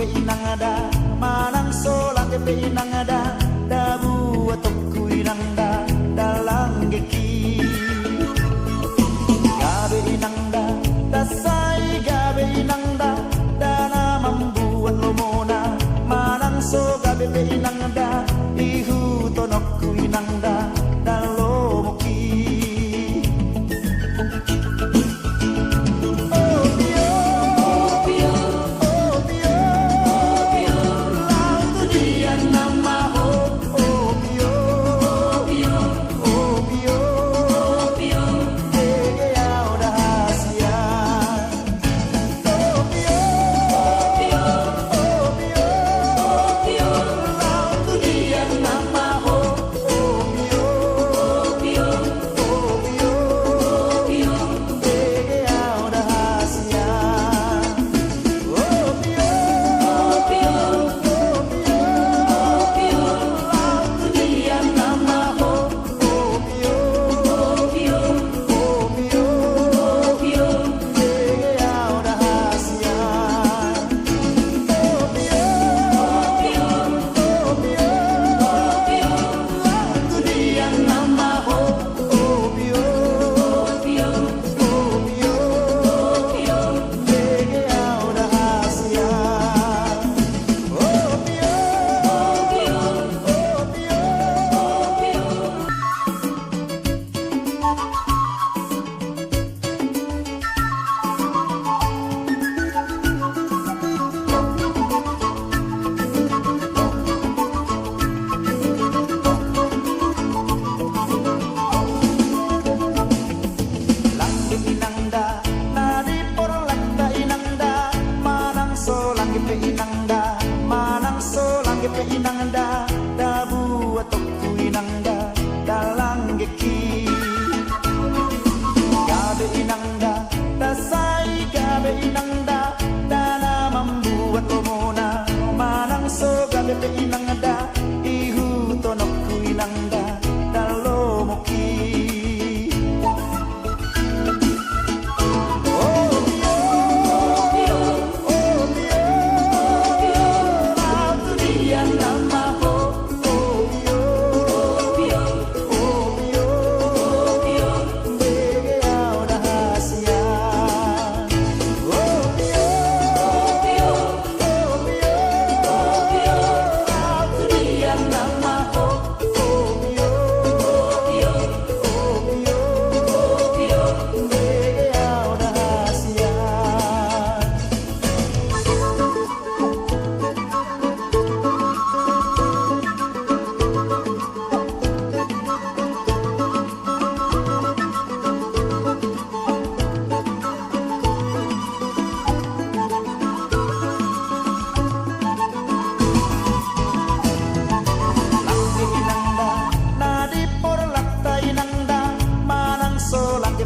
pe inang ada manang solang pe inang ada dabu atok kuinang da dalang geki gabe inang da dasai gabe inang da dana membuat lomona manang so gabe pe inang da ihu tonok kuinang da dalomoki. Inangda dabu atok kuinangda dalang geki gabe inangda dasai gabe inangda dana membuat lomona manang so gabe inangda ihu tonok kuinangda dalomoki.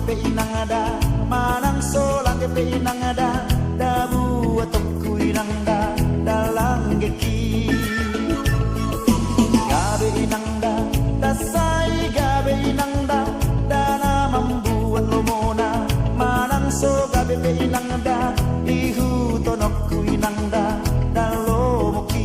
Inangda manang solang pe inangda dabu atok kuinangda dalang geki gabe inangda dasai gabe inangda dana membuat lomona manang so gabe pe inangda ihu tonok kuinangda dalomoki.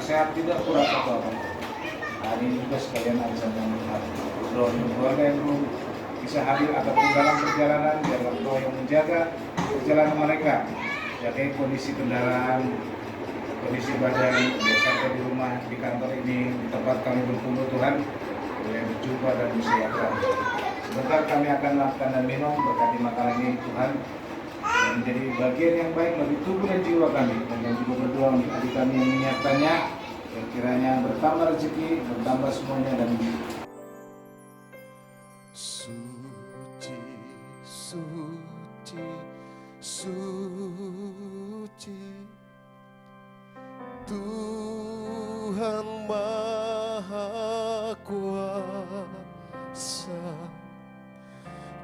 Sehat tidak kurang apa-apa. Hari ini juga sekalian arisan yang melihat keluarga yang belum bisa hadir ataupun dalam perjalanan, biar orang tua yang menjaga perjalanan mereka, jaga kondisi kendaraan kondisi badan, sampai di rumah, di kantor ini, di tempat kami berkumpul Tuhan, boleh berjumpa dan bersejahtera. Sebentar kami akan makan dan minum berkati makanan ini Tuhan, yang menjadi bagian yang baik bagi tubuh dan jiwa kami. Dan kami juga berdoa untuk adik kami yang menyiapkannya, yang kiranya bertambah rezeki, bertambah semuanya dan suci, suci, suci, Tuhan Maha Kuasa,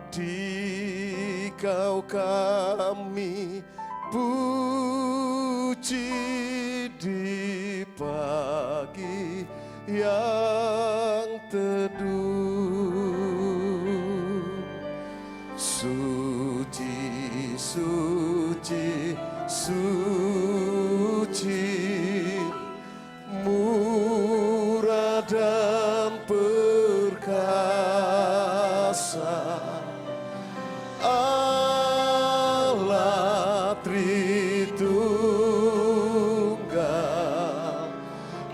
di Kau kami puji di pagi yang teduh. Suci, suci, suci, murah dan perkasa, Allah Tritunggal,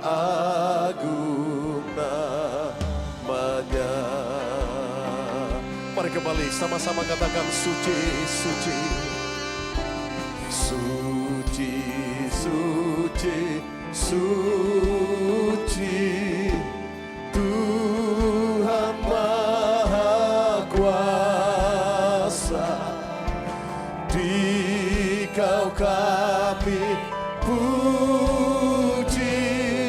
agung namanya. Mari kembali sama-sama katakan suci, suci, suci, suci, suci, Tuhan Maha Kuasa, di Kau kami puji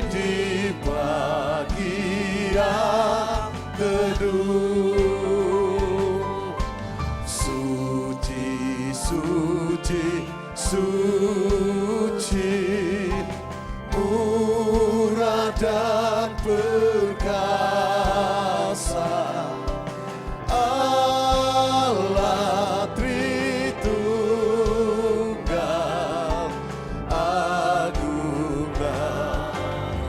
di pagi yang teduh. Suci, suci, suci, murah dan perkasa, Allah Tritunggal, agung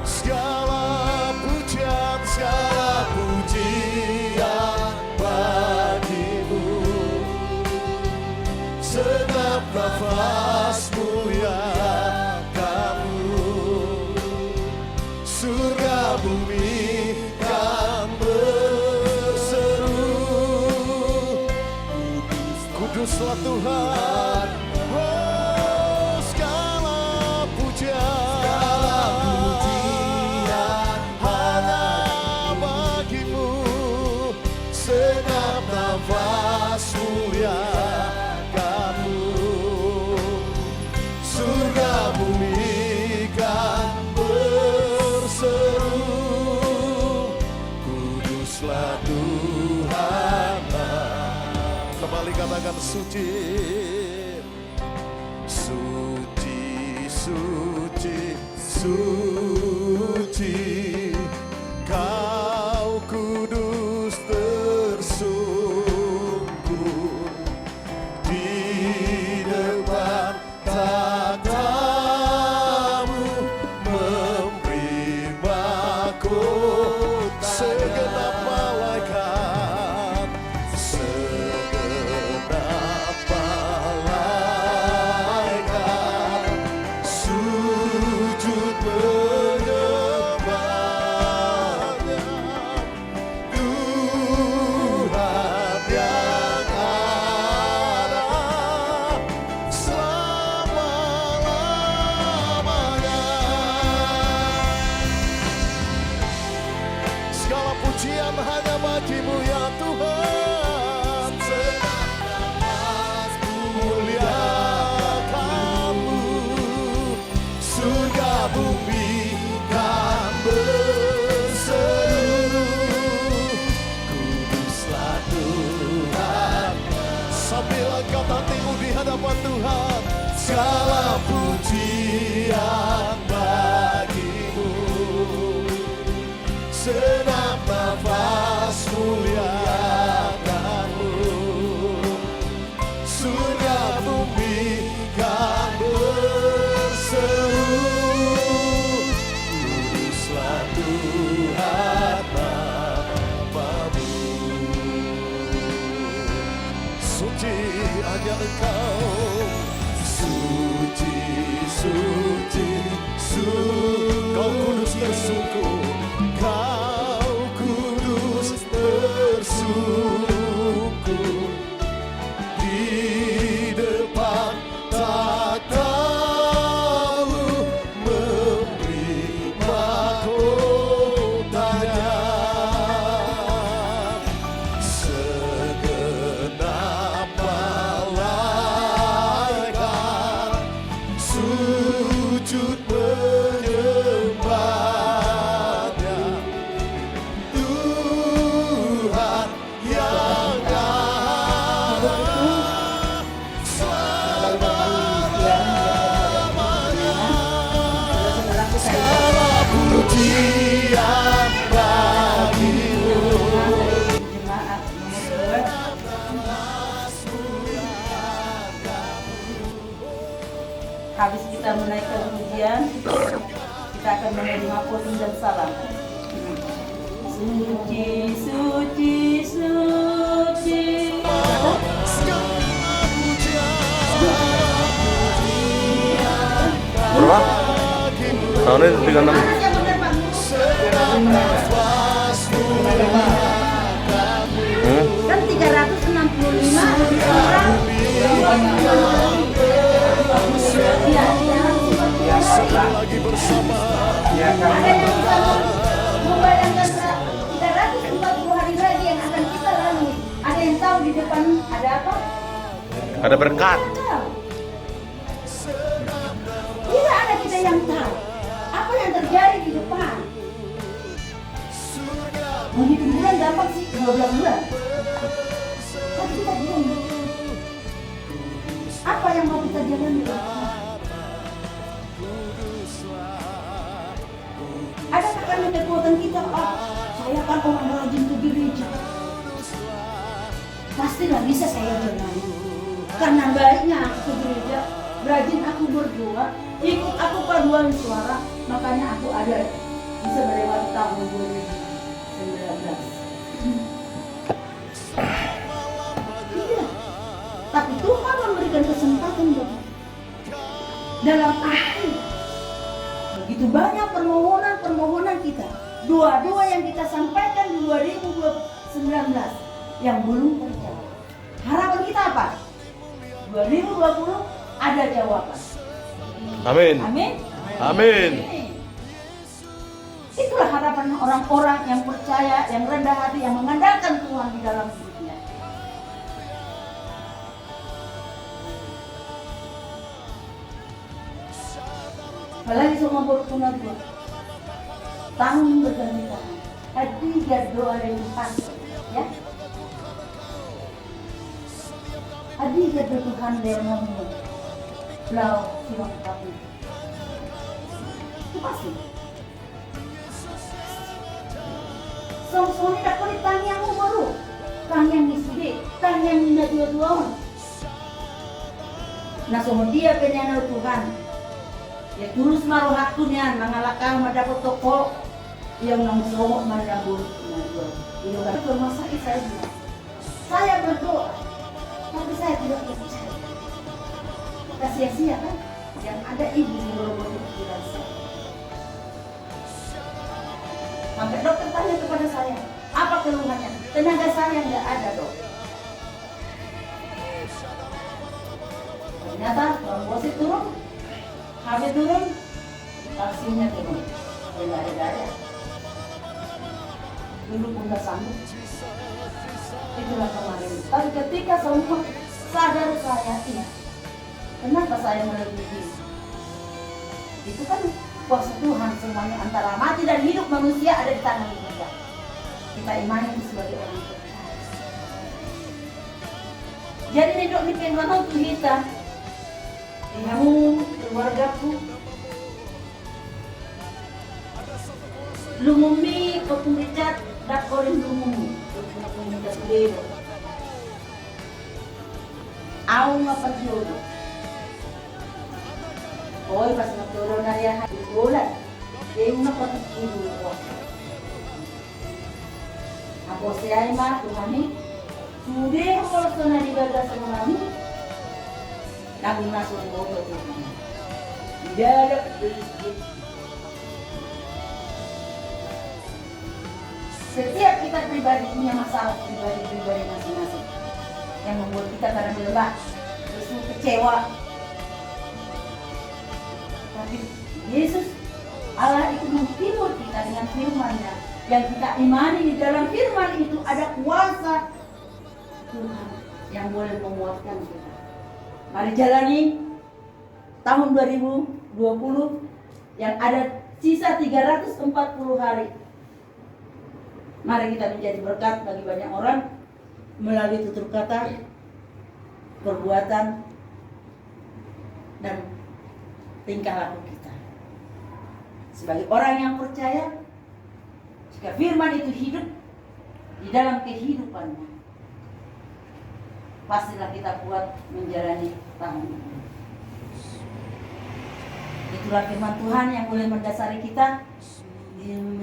segala pujian, segala pujian bagimu. Segenap nafas mulia Kamu, surga bumi kan berseru, kuduslah Tuhan. Oh, segala pujian hanya bagimu. Segenap nafas mulia Kamu, surga bumi kan berseru, kuduslah Tuhan. Kembali katakan suci, suci, suci, suci, Kau kudus tersungkur di depan takhta-Mu, memberi mahkota segenap malaikat, segenap malaikat sujud menyembahnya. Tuhan yang ada selama-lamanya. Segala pujian hanya bagi-Mu ya Tuhan. Mulia Kamu, surga bumi kan berseru, kuduslah Tuhan. Sambil angkat hatimu di hadapan Tuhan, segala pujian bagi-Mu. Segenap nafas mulia Kamu, surga bumi kan berseru, kuduslah Tuhan namamu. Suci hanya Engkau, sujud menyembahnya, Tuhan yang agung selama-lamanya. Segala pujian bagimu. Jemaat habis kita menaikkan pujian, kita akan menerima potong dan salam. Suci, suci, suci. Berapa? Tahunnya 36. Kan 365 orang. Lagi bersama Ada yang bisa membayangkan 340 hari lagi yang akan kita lalui. Ada yang tahu di depan ada apa? Ada berkat. Tidak ada kita yang tahu apa yang terjadi di depan. Menghitung bulan gampang sih, 12 bulan. Tapi kita bingung. Apa yang mau kita jalani? Adakah karena kekuatan kita? Saya kan orang rajin ke gereja. Pastilah bisa saya jalani. Karena baiknya aku ke gereja, rajin aku berdoa, ikut aku paduan suara, makanya aku ada bisa melewati tahun 2019. Iya. Tapi Tuhan memberikan kesempatan bagi dalam arti begitu banyak permohonan kita, doa-doa yang kita sampaikan di 2019 yang belum terjawab. Harapan kita apa? 2020 ada jawaban. Amin. Amin. Amin. Itulah harapan orang-orang yang percaya, yang rendah hati, yang mengandalkan Tuhan di dalam hidupnya. Apalagi semua berkunat Tuhan. Tahun berganti tahun. Hadiah doa dari Tuhan, ya. Hadiah Tuhan dari namun belau simak tapi itu pasti. Soalnya tak boleh tanya yang baru, tanya yang isi, tanya yang tidak dua-dua. Nah semua dia penyana Tuhan. Ya tulus maruh haktunya mengalahkan mendapat toko yang nongkrong mendapat mendapat. Itu kan rumah sakit saya bilang. Saya berdoa, tapi saya tidak percaya. Sia-sia kan? Yang ada ibu yang berbuat pikiran saya. Sampai dokter tanya kepada saya, apa keluhannya? Tenaga saya nggak ada dok. Ternyata trombosit turun, HB turun, kalsiumnya turun, nggak ada daya. Dulu pun nggak sanggup. Itulah kemarin. Tapi ketika semua sadar saya ini, kenapa saya melebihi? Itu kan kuasa Tuhan semuanya antara mati dan hidup manusia ada di tangan kita. Kita imani sebagai orang percaya. Jadi hidup di pengalaman kita, kamu, keluargaku, lumumi, kepulicat, dakorin lumumi, kepulicat dulu. Aku ngapat jodoh. Hoy pas nagturo na riya bulan. Yung napatikido ko. Ako si Aima, Tuhani. Sudah kalau na digaga sa mami. Naguna sa boto Tuhani. Tidak setiap kita pribadi punya masalah pribadi masing-masing yang membuat kita kadang lemah, terus kecewa. Tapi Yesus Allah itu menghibur kita dengan firman-Nya yang kita imani. Di dalam firman itu ada kuasa Tuhan yang boleh menguatkan kita. Mari jalani tahun 2020 yang ada sisa 340 hari. Mari kita menjadi berkat bagi banyak orang melalui tutur kata, perbuatan, dan tingkah laku kita. Sebagai orang yang percaya, jika firman itu hidup di dalam kehidupannya, pastilah kita kuat menjalani tahun ini. Itulah firman Tuhan yang boleh mendasari kita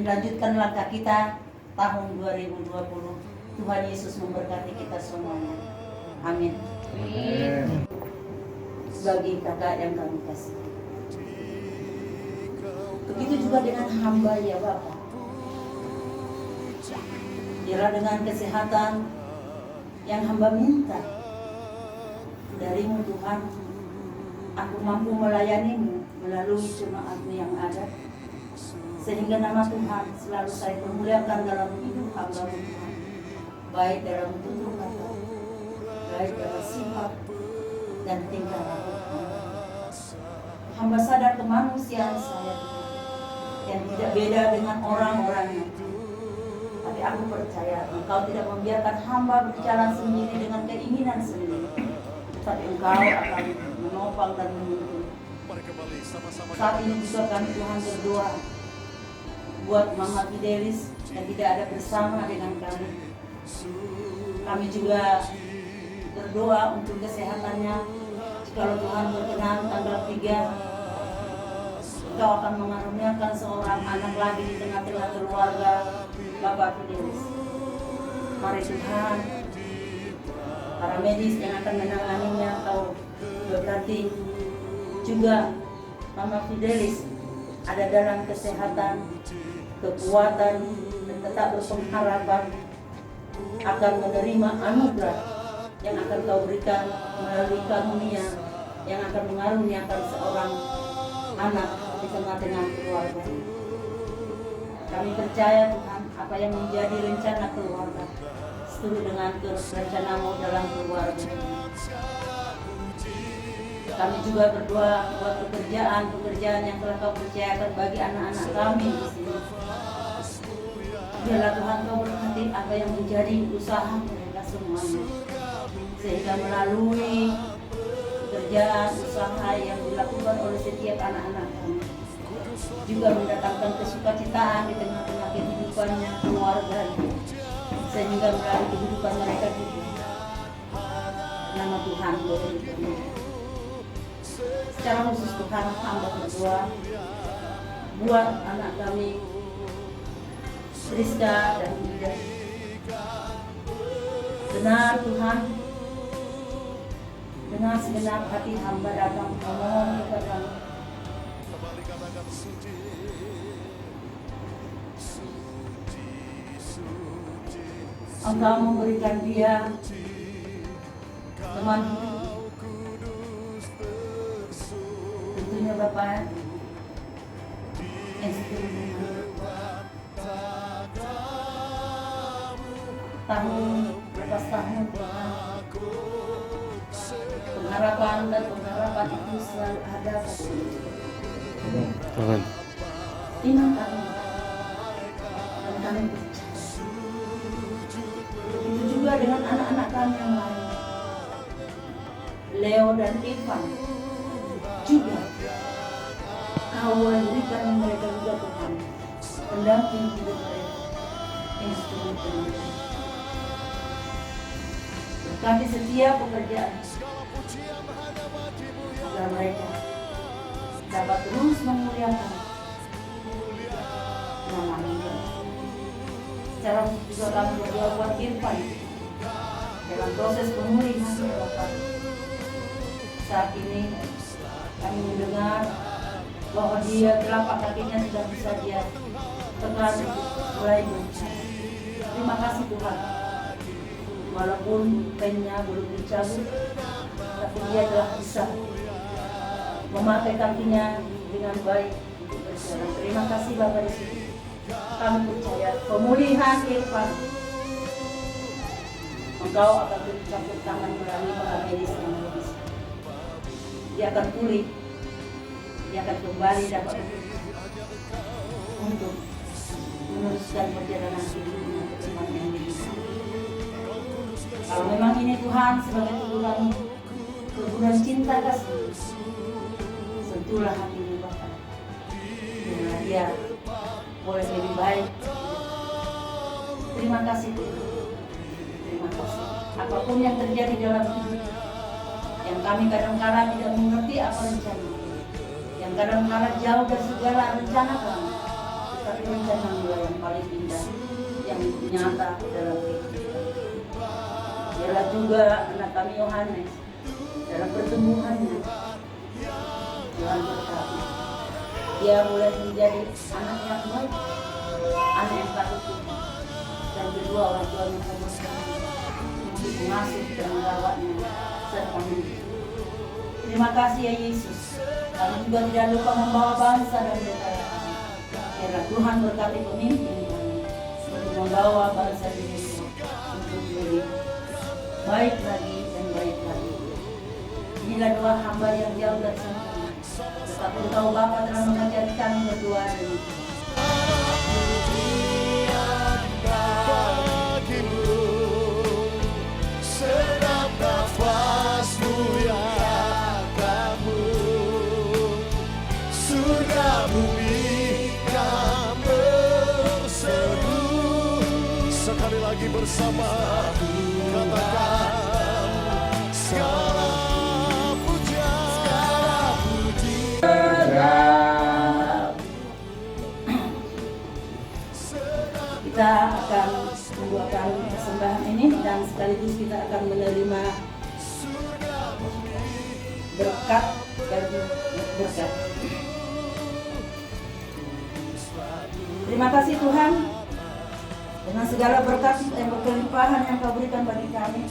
melanjutkan langkah kita tahun 2020. Tuhan Yesus memberkati kita semuanya. Amin. Bagi kakak yang kami kasih, begitu juga dengan hamba ya Bapak. Kira dengan kesehatan yang hamba minta darimu Tuhan, aku mampu melayanimu melalui jemaatmu yang ada, sehingga nama Tuhan selalu saya permuliakan dalam hidup hamba-Mu Tuhan, baik dalam tutur kata, baik dalam sifat dan tingkah laku. Hamba sadar kemanusiaan saya yang tidak beda dengan orang-orangnya, tapi aku percaya Engkau tidak membiarkan hamba berjalan sendiri dengan keinginan sendiri, tapi Engkau akan menopang dan menuntun. Saat ini juga kami Tuhan berdoa buat Mama Fidelis yang tidak ada bersama dengan kami. Kami juga berdoa untuk kesehatannya. Jikalau Tuhan berkenan tanggal 3, Engkau akan mengaruniakan seorang anak lagi di tengah-tengah keluarga Bapak Fidelis. Mari Tuhan, para medis yang akan menanganinya Engkau berkati. Juga Mama Fidelis ada dalam kesehatan, kekuatan, dan tetap berpengharapan akan menerima anugerah yang akan Kau berikan melalui karunia yang akan mengaruniakan seorang anak di tengah-tengah keluarga. Kami percaya Tuhan, apa yang menjadi rencana keluarga seturut dengan rencana-Mu dalam keluarga. Kami juga berdoa buat pekerjaan yang telah Kau percayakan bagi anak-anak kami di sini. Biarlah Tuhan Kau berkati apa yang menjadi usaha mereka semuanya, sehingga melalui pekerjaan usaha yang dilakukan oleh setiap anak-anak kami juga mendatangkan kesukacitaan di tengah-tengah kehidupannya, keluarganya, sehingga melalui kehidupan mereka juga nama Tuhan boleh dipuji. Secara khusus Tuhan, hamba berdoa buat anak kami Rizka dan Ida. Benar Tuhan, dengan segenap hati hamba datang memohon kepada-Mu. Engkau memberikan dia teman hidup. Tentunya Bapak yang seterusnya tahun lepas tahun Tuhan, pengharapan dan pengharapan itu selalu ada pada Amin. iman kami dan kami percaya. Begitu juga dengan anak-anak kami yang lain, Leo dan Ivan juga Kau berikan mereka juga Tuhan pendamping hidup mereka, instrumen mereka. Berkati setiap pekerjaan agar mereka dapat terus memuliakan nama-Mu. Secara khusus juga kami berdoa buat Irfan dalam proses pemulihan Bapak. Saat ini kami mendengar bahwa dia telapak kakinya sudah bisa dia tekan mulai berbicara. Terima kasih Tuhan. Walaupun pennya belum dicabut, tapi dia telah bisa memakai kakinya dengan baik untuk berjalan. Terima kasih Bapak Yesus. Kami percaya pemulihan Irfan, Engkau akan bercampur tangan melalui para medis yang medis. Dia akan pulih dia akan kembali dapat untuk meneruskan perjalanan hidupnya ke tempat yang lebih baik. Kalau memang ini Tuhan sebagai teguran cinta kasih, sentuhlah hatinya Bapa, biarlah dia boleh lebih baik. Terima kasih Tuhan, terima kasih. Apapun yang terjadi dalam hidup, yang kami kadang-kadang tidak mengerti apa rencana, yang kadang-kadang jauh dari segala rencana kami, tetapi rencana-Mu yang paling indah, yang nyata dalam hidup. Biarlah juga anak kami Yohanes dalam pertumbuhannya, Tuhan berkati. Dia boleh menjadi anak yang baik, anak yang takut Tuhan, dan kedua orang tuanya memutuskan untuk mengasuh dan merawatnya serta mendidik. Terima kasih ya Yesus. Kami juga tidak lupa membawa bangsa dan negara kami. Biarlah Tuhan berkati pemimpin kami untuk membawa bangsa Indonesia untuk lebih baik lagi dan baik lagi. Inilah doa hamba yang jauh dari sempurna, tetapi Engkau Bapa telah mengajari kami berdoa demikian. bagimu, sedap nafasmu ya kamu, surga bumi kan berseru. Sekali lagi bersama katakan segala puja, Kita akan membuatkan persembahan ini dan sekaligus kita akan menerima berkat dari berkat. Terima kasih Tuhan dengan segala berkat yang berkelimpahan yang Kau berikan bagi kami.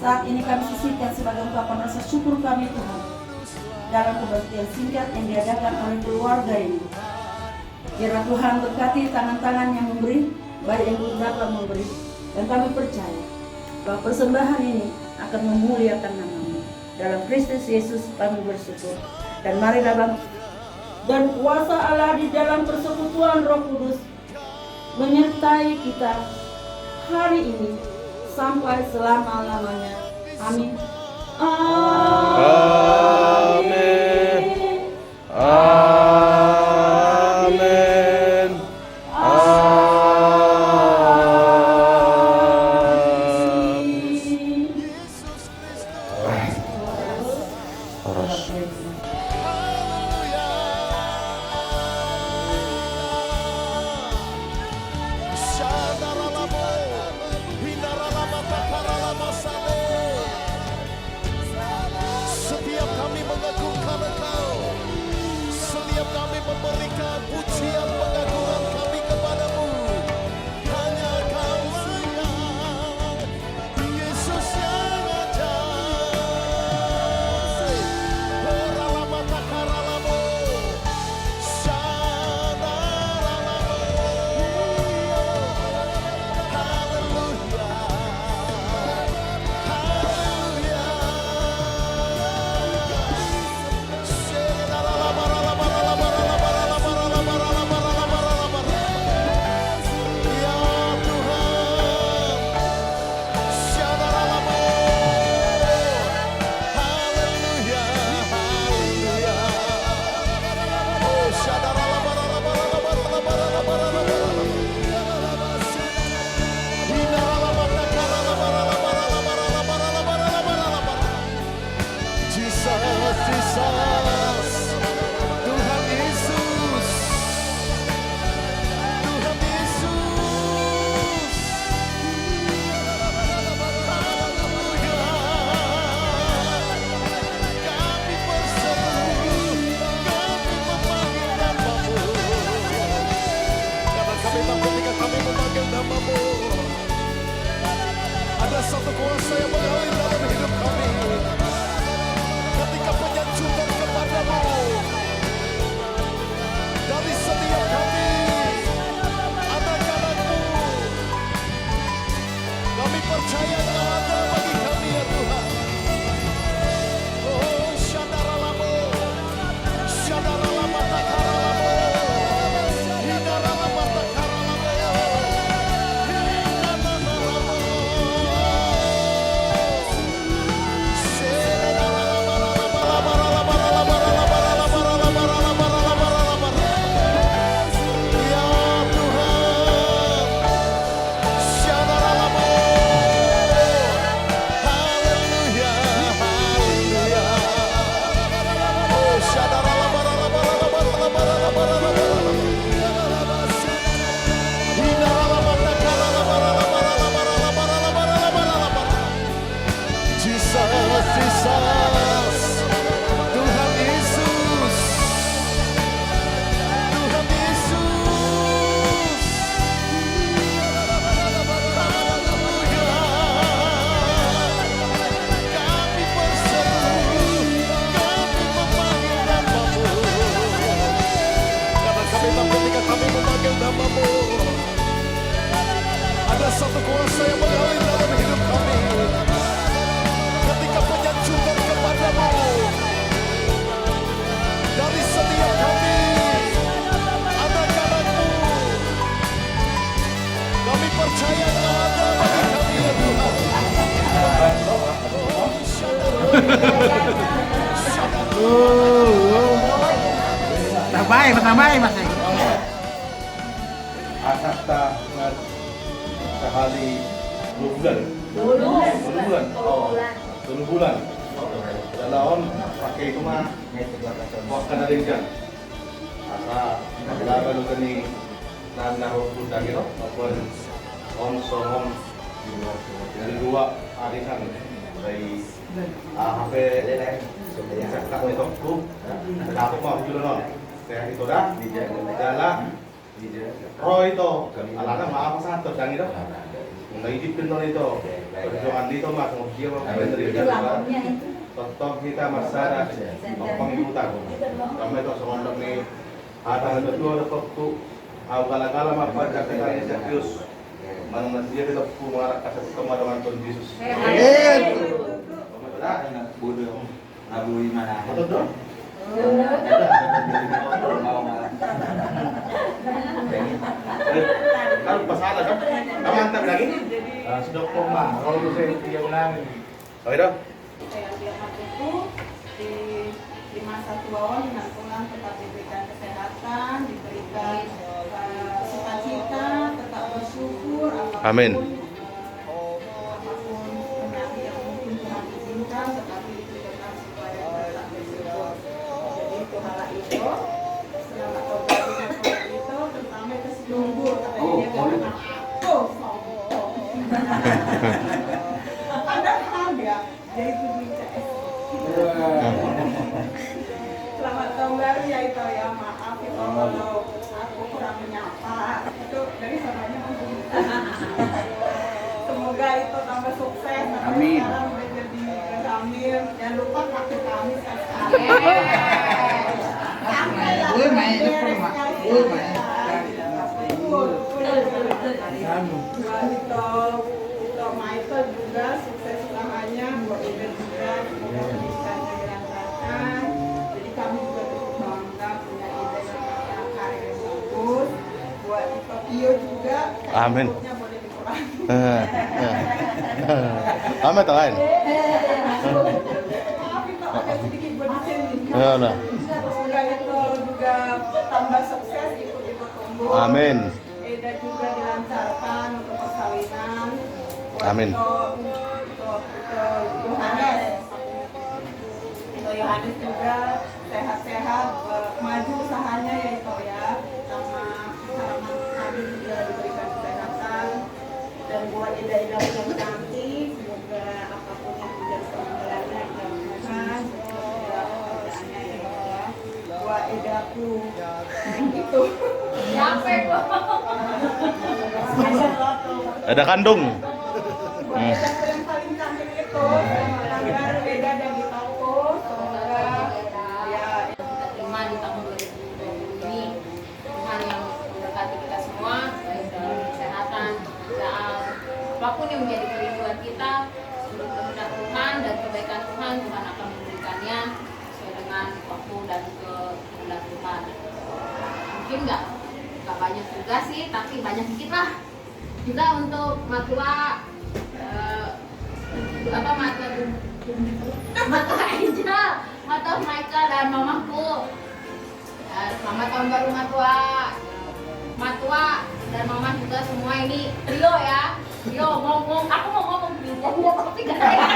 Saat ini kami sisihkan sebagai ungkapan rasa syukur kami Tuhan dalam kebaktian singkat yang diadakan oleh keluarga ini. Biarlah Tuhan berkati tangan-tangan yang memberi, baik yang dapat memberi, dan kami percaya bahwa persembahan ini akan memuliakan nama-Mu. Dalam Kristus Yesus kami bersyukur. Dan marilah Bang, dan kuasa Allah di dalam persekutuan Roh Kudus menyertai kita hari ini sampai selama-lamanya. Amin. Amin. Amin. setiap Matambay, Mas. Asakta nga sakali 2 bulan. 10 bulan. Oh, 10 bulan. Dalaon pakai itu mah wak ka na rin dyan. Asa naglaban ka ni nanaro punta gitu. Apun om dari 2 arisan dari HP sakta ko ito ko. Nagkakot mo ako non. Kaya ito dah dala Roy itu, alana maaf satu dan itu, naidipin non itu, perjuangan itu mah kemudian memberikan contoh kita masyarakat, pengikutan, kami itu semuanya nih, ada betul ada waktu, awal-awal mah pada kita ini serius, mana dia kita mengarah ke kemadaman Tuhan Yesus. Bodoh. Abu Imana. Betul dong? Kalau pasalah kan, kamu hantar lagi? Sudah koma, kalau saya 3 bulan. Oh itu? Yang diamat itu di masa tua dengan tetap diberikan kesehatan, diberikan sukacita, tetap bersyukur. Amin. Apapun penyakit yang mungkin Tuhan izinkan, tetapi tetap supaya tetap bersyukur. Jadi Tuhan itu selama obatnya Tuhan itu terutama itu selunggur katanya dia bilang aku sombong. Padahal dia itu BCS. Selamat tahun baru ya itu ya, maaf itu kalau aku kurang menyapa itu dari sananya mungkin. Semoga itu tambah sukses. Amin. Sekarang udah jadi Ramir, jangan lupa pakai kami sekarang. Sampai lah. Michael juga sukses usahanya, buat Ida juga semoga pendidikannya dilancarkan. Jadi kami juga cukup bangga punya Ida yang karir yang bagus. Buat di Tokyo juga, Amin. karirnya boleh dikurangi. Amin lain. Maaf itu agak sedikit body shaming. Ya udah. Semoga itu juga tambah sukses, ikut-ikut tumbuh. Amin. Eda juga dilancarkan untuk perkawinan. Amin. Untuk Yohanes. Untuk Yohanes juga sehat-sehat, maju usahanya ya itu ya. Sama harapan kami juga diberikan kesehatan. Dan buat Ida-Ida yang cantik, semoga apapun yang menjadi panggilannya ya Tuhan, semoga pekerjaannya ya. Buat Idaku itu. Capek kok. Ada kandung. Yang paling cantik itu melanggar beda dan di toko. Semoga ya kita terima di tahun 2020 ini Tuhan yang memberkati kita semua baik dalam kesehatan, pekerjaan, apapun yang menjadi kerinduan kita menurut kehendak Tuhan dan kebaikan Tuhan, Tuhan akan memberikannya sesuai dengan waktu dan kehendak Tuhan. Mungkin nggak banyak juga sih, tapi banyak dikit lah. Juga untuk matua Matua Angel, Matua Michael dan mamaku. Selamat tahun baru Matua dan mama juga semua ini trio ya. Trio ngomong, aku mau ngomong trio, tapi gak ada.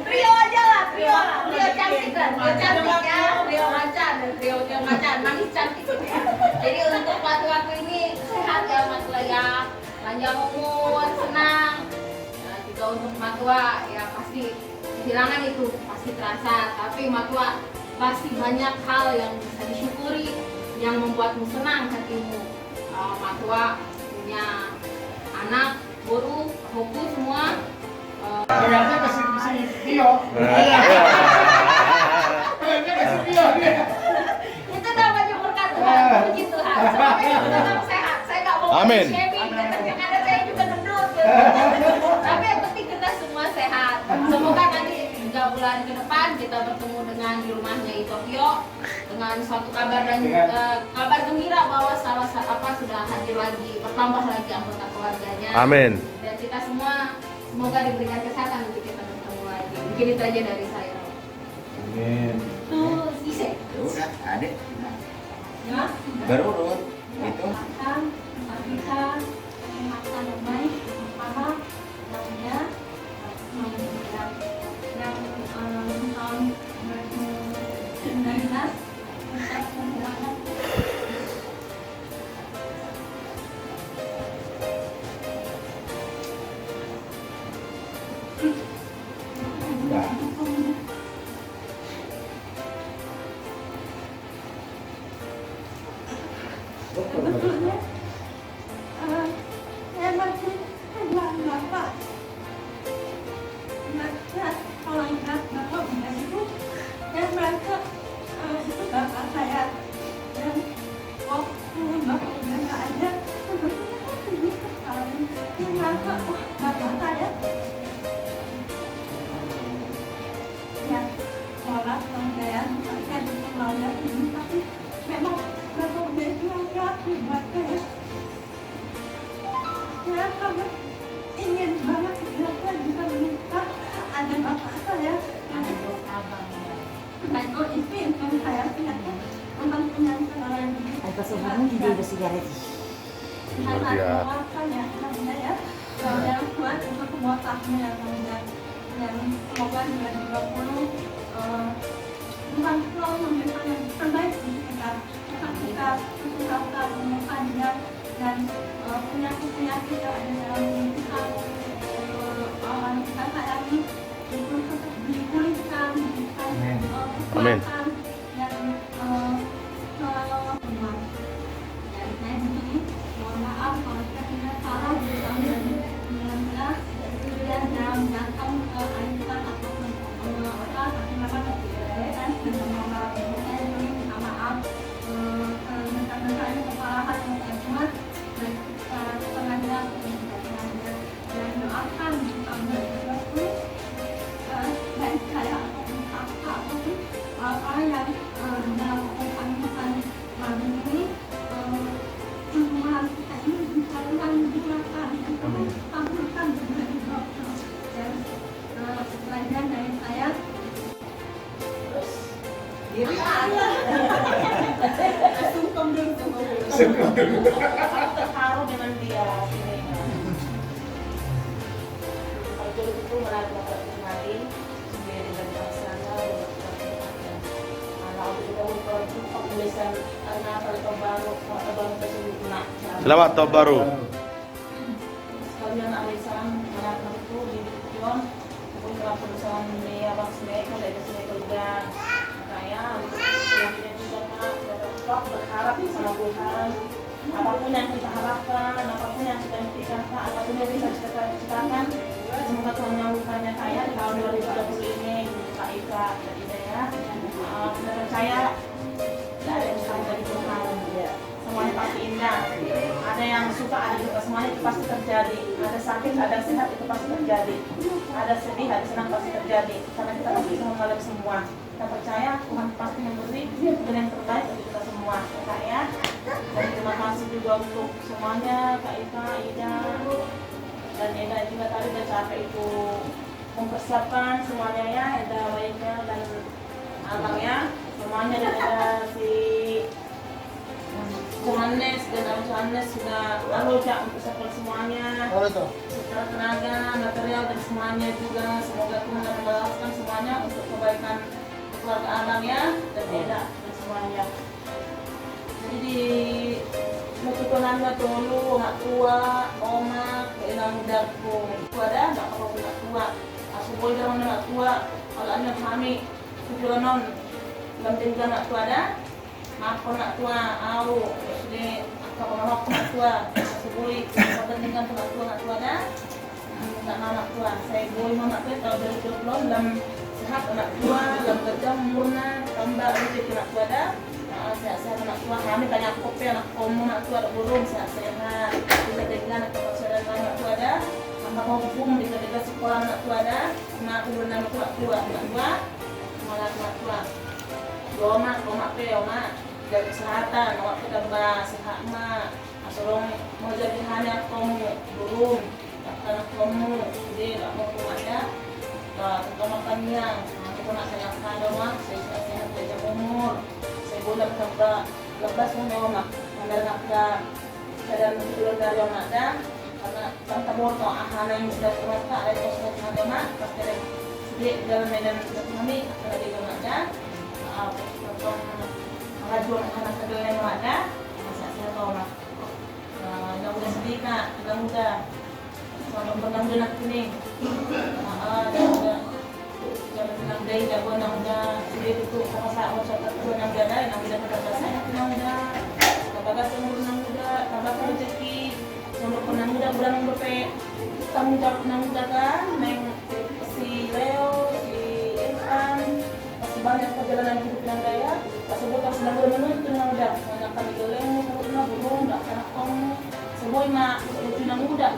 Trio aja lah, trio cantik lah, trio macan, manis cantik. Jadi untuk Matuaku ini sehat ya Matua ya, panjang umur, senang. Juga untuk Matua ya pasti kehilangan itu pasti terasa, tapi Matua pasti banyak hal yang bisa disyukuri yang membuatmu senang hatimu. Matua punya anak, guru, hobi semua. Kayaknya kasih video. Itu namanya berkat Tuhan, puji Tuhan. Semoga tetap sehat. Saya nggak mau Amin. shaming, yang ada saya juga gendut. Tapi yang penting kita semua sehat. Semoga nanti 3 bulan ke depan kita bertemu dengan di rumahnya di Tokyo dengan suatu kabar dan kabar gembira bahwa sudah hadir lagi, bertambah lagi anggota keluarganya. Amin. Dan kita semua semoga diberikan kesehatan untuk kita bertemu lagi. Mungkin itu aja dari saya. Amin. Tuh, isi. Udah, adik. Ya. Berurut. Itu. Makan, kita makan yang baik, apa namanya, yang tahun 2019 kita semuanya. Udah. Sebetulnya saya masih bilang bapak kalau ingat bapak punya itu saya merasa itu bapak saya dan waktu bapak udah nggak ada sebetulnya saya sedih sekali saya merasa bapak saya yang sholat rangkaian saya semuanya ini tapi memang bapak udah itu buat saya. Saya sangat ingin banget saya bisa menikah ada bapak saya. Itu yang saya ternyata memang punya saudara yang begitu. Ay, pasubhan hindi ba sigaret? Ada bapak ya, namanya ya. Saudara kuat untuk semua tahun yang dan semoga 2020 Tuhan selalu memberikan yang terbaik untuk kita. Kita usahakan menemukannya dan penyakit-penyakit yang ada dalam diri kita orang kita sayangi itu tetap dipulihkan, diberikan Amin. kekuatan dan semua. Dan saya di sini mohon maaf kalau saya tidak salah di tahun 2019 dan dalam datang ke arisan ataupun tapi memang dan saya minta maaf tentang kesalahan yang saya buat dan pengadilan dan doakan di tahun 2020 baik saya ataupun kakak ataupun orang yang dalam pemerintahan baru ini Tuhan kita ini bisa digunakan dan kabulkan dan pelajaran dari saya Sungkem dulu. Terharu dengan dia. Kalau itu melakukan kembali sendiri dan pasangan kalau kita untuk tulisan anak atau baru tersebut nak. Selamat tahun baru. Sekalian arisan anak itu di Tujuan untuk perusahaan ini abang mereka dari sini juga saya untuk selanjutnya juga Pak berharap sama Tuhan apapun yang kita harapkan, apapun yang kita impikan, apapun yang bisa kita cita-citakan semoga Tuhan menyambutkannya saya di tahun 2020 ini Kak Ika dan Ida ya kita percaya tidak ada yang salah dari Tuhan semuanya pasti indah ada yang suka, ada juga semuanya itu pasti terjadi ada sakit, ada sehat itu pasti terjadi ada sedih, ada senang pasti terjadi karena kita pasti bisa mengalami semua kita percaya Tuhan pasti memberi dengan yang terbaik bagi kita semua Kak ya dan terima kasih juga untuk semuanya Kak Ika, Ida dan Ida juga tadi udah capek itu mempersiapkan semuanya ya Ida, Waika dan Abang ya semuanya dan ada si Johannes dan Abang Johannes sudah lalu ya untuk support semuanya secara tenaga, material dan semuanya juga semoga Tuhan membalaskan semuanya untuk kebaikan keluarga Abang ya dan Eda dan semuanya jadi di Mututunanga dulu, nak tua, oma, kailang mudaku ada, nak apa-apa nak tua aku boleh dalam nak tua kalau anda kami tujuanon lamtingkan nak tua ada maaf nak tua, au jadi apa-apa nak tua aku boleh lamtingkan nak tua ada tak nak tua saya boleh nak tua kalau dari Tuhan dalam sehat anak tua, dalam kerja murna tambah rezeki anak tua ada sehat-sehat anak tua kami banyak kopi anak komu anak tua ada burung sehat-sehat bisa dengan anak tua anak tua ada tambah hukum bisa dengan sekolah anak tua ada anak ulun anak tua malah anak tua oma pe oma dari kesehatan awak kita sehat mak asolong mau jadi hanya komu burung anak komu jadi tak mau ada untuk makannya aku nak sayang doma, saya sehat panjang umur. Saya bulan ke lepas mama, mendarat ke dalam keluarga yang ada. Karena tante morto ahana yang sudah terletak ada di posisi doma, pasti ada sedikit dalam medan kami ada di doma ada. Untuk mengajukan anak kedua yang ada, masa saya tahu lah. Yang udah sedih kak, yang udah soalnya pernah udah ini, yang udah jangan bilang day, jagoan yang udah sedih itu sama saya mau catat kedua yang udah yang udah kata saya yang udah, bagas yang udah, bagas rezeki, yang pernah udah bulan berpe, tanggung jawab yang udah kan, neng si Leo, si Irfan, masih banyak perjalanan hidup yang daya. Sebut pas sedang menuntun yang udah, banyak kali geleng, sebutnya burung, tak kena kong, sebuah mak, lucu yang muda,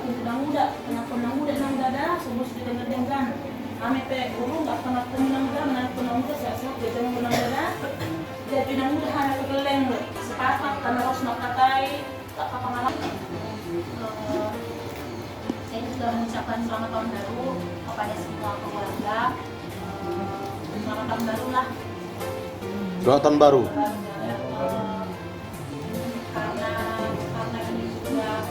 kenapa yang muda yang udah ada, sebut sedih dengar. Kami teh burung, tak kena kong yang udah, menantu yang muda, siap-siap dia jangan yang udah, jadi yang muda hanya kegeleng, sepakat karena harus nak katai, tak apa pengalaman. Saya juga mengucapkan selamat tahun baru kepada semua keluarga, selamat tahun baru lah. Doa tahun baru. Karena ini juga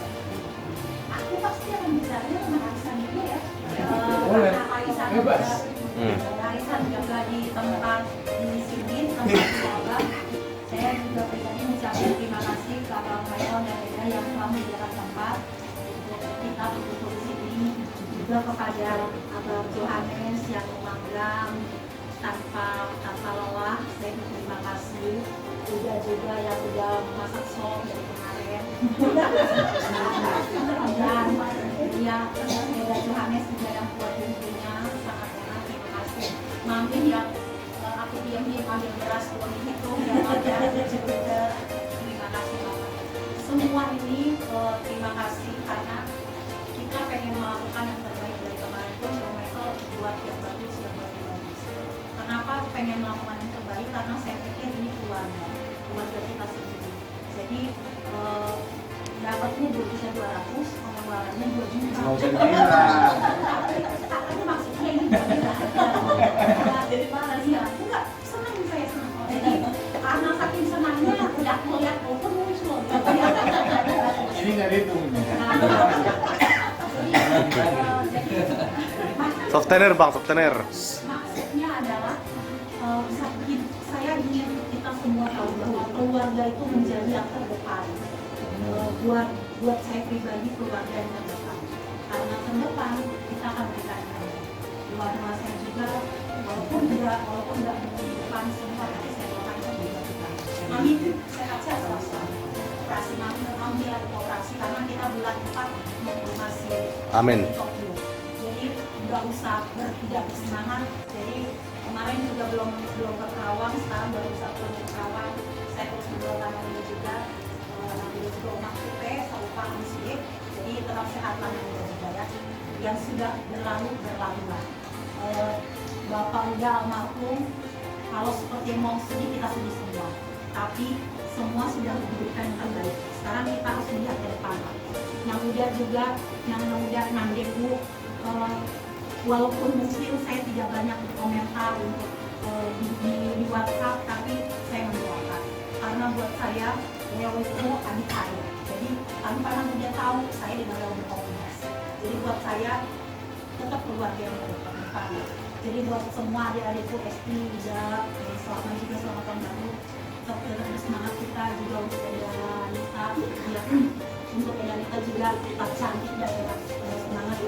aku pasti akan bicaranya sama Arisan juga ya. Arisan juga di tempat di sini tempat keluarga. Saya juga pribadi mengucapkan terima kasih ke Abang Mayon dan Reda yang telah menyediakan tempat untuk kita berkumpul di sini. Juga kepada Abang Johannes yang memanggang tanpa lelah, saya berterima kasih. Juga yang udah masak sop dari kemarin. Dan ya, ada Johannes juga yang buat bumbunya sangat enak. Terima kasih. Mungkin ya aku diam-diam ambil beras turun itu yang ada. Terima kasih banget. Semua ini terima kasih karena kita pengen melakukan yang terbaik dari kemarin pun mereka buat yang bagus yang bagus. Kenapa pengen melakukan yang terbaik? Karena saya pikir ini keluarga kita sendiri. Jadi dapatnya 2.200.000, pengeluarannya 2 juta. Mau bilang. Tapi maksudnya ini jadi mana sih? Enggak, senang saya senang. Jadi karena saking senangnya udah melihat walaupun muncul. Ini nggak dihitung. Softener bang, softener. Maksudnya adalah saya ingin kita semua tahu bahwa keluarga itu menjadi yang terdepan. Buat saya pribadi keluarga yang terdepan. Karena terdepan kita akan berikan keluarga saya juga walaupun nggak di depan semua tapi saya doakan juga kita. Mami sehat-sehat selalu. Operasi mami ada operasi karena kita bulan 4 masih Amin. Tokyo. Jadi nggak usah tidak bersemangat. Jadi kemarin juga belum ke Karawang, sekarang baru bisa ke Karawang. Saya terus mendoakan dia juga, nanti juga umat kita, salupa musik. Jadi tetap sehat lah juga ya. Yang sudah berlalu berlalulah. Bapak udah almarhum, kalau seperti mau sedih kita sedih semua. Tapi semua sudah diberikan yang terbaik. Sekarang kita harus melihat ke depan. Yang udah juga, yang udah nandeku. Walaupun mungkin saya tidak banyak berkomentar untuk di WhatsApp, tapi saya mendoakan. Karena buat saya, beliau itu adik saya. Jadi tanpa dia tahu, saya dengan beliau berkomunikasi. Jadi buat saya, tetap keluarga yang terdepan. Jadi buat semua adik-adikku, Esti, Ida, selamat juga selamat tahun baru. Tetap bersemangat kita juga untuk Edanita. Ya, untuk Edanita juga tetap cantik dan tetap semangat.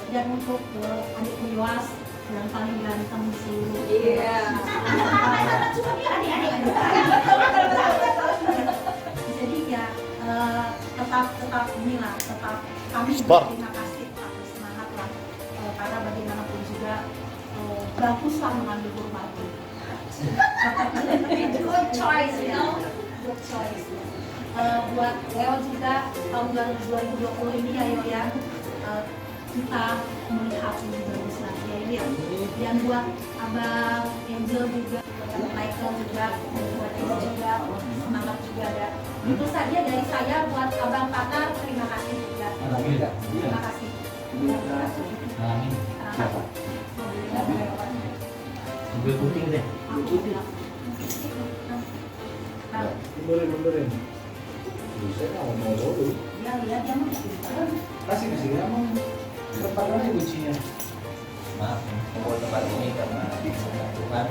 Dan untuk adikku Yoas yang paling ganteng di sini. Iya. Cuma dia adik-adik. Jadi ya tetap inilah, tetap kami terima kasih, tetap semangat lah. Karena bagaimanapun juga baguslah mengambil kurma itu. Good choice, you know. Good choice. Buat Leo juga tahun 2020 ini ayo ya. Kita melihat lebih bagus lagi ya ini ya. Dan buat Abang Angel juga, Michael juga, buat Angel juga, semangat juga ada. Itu saja dari saya buat Abang Patar, terima kasih juga. Terima kasih. Mobil putih deh. Mundurin. Bisa mau dulu. Kasih di sini emang tempat lagi kuncinya. Maaf, membawa tempat ini karena Tuhan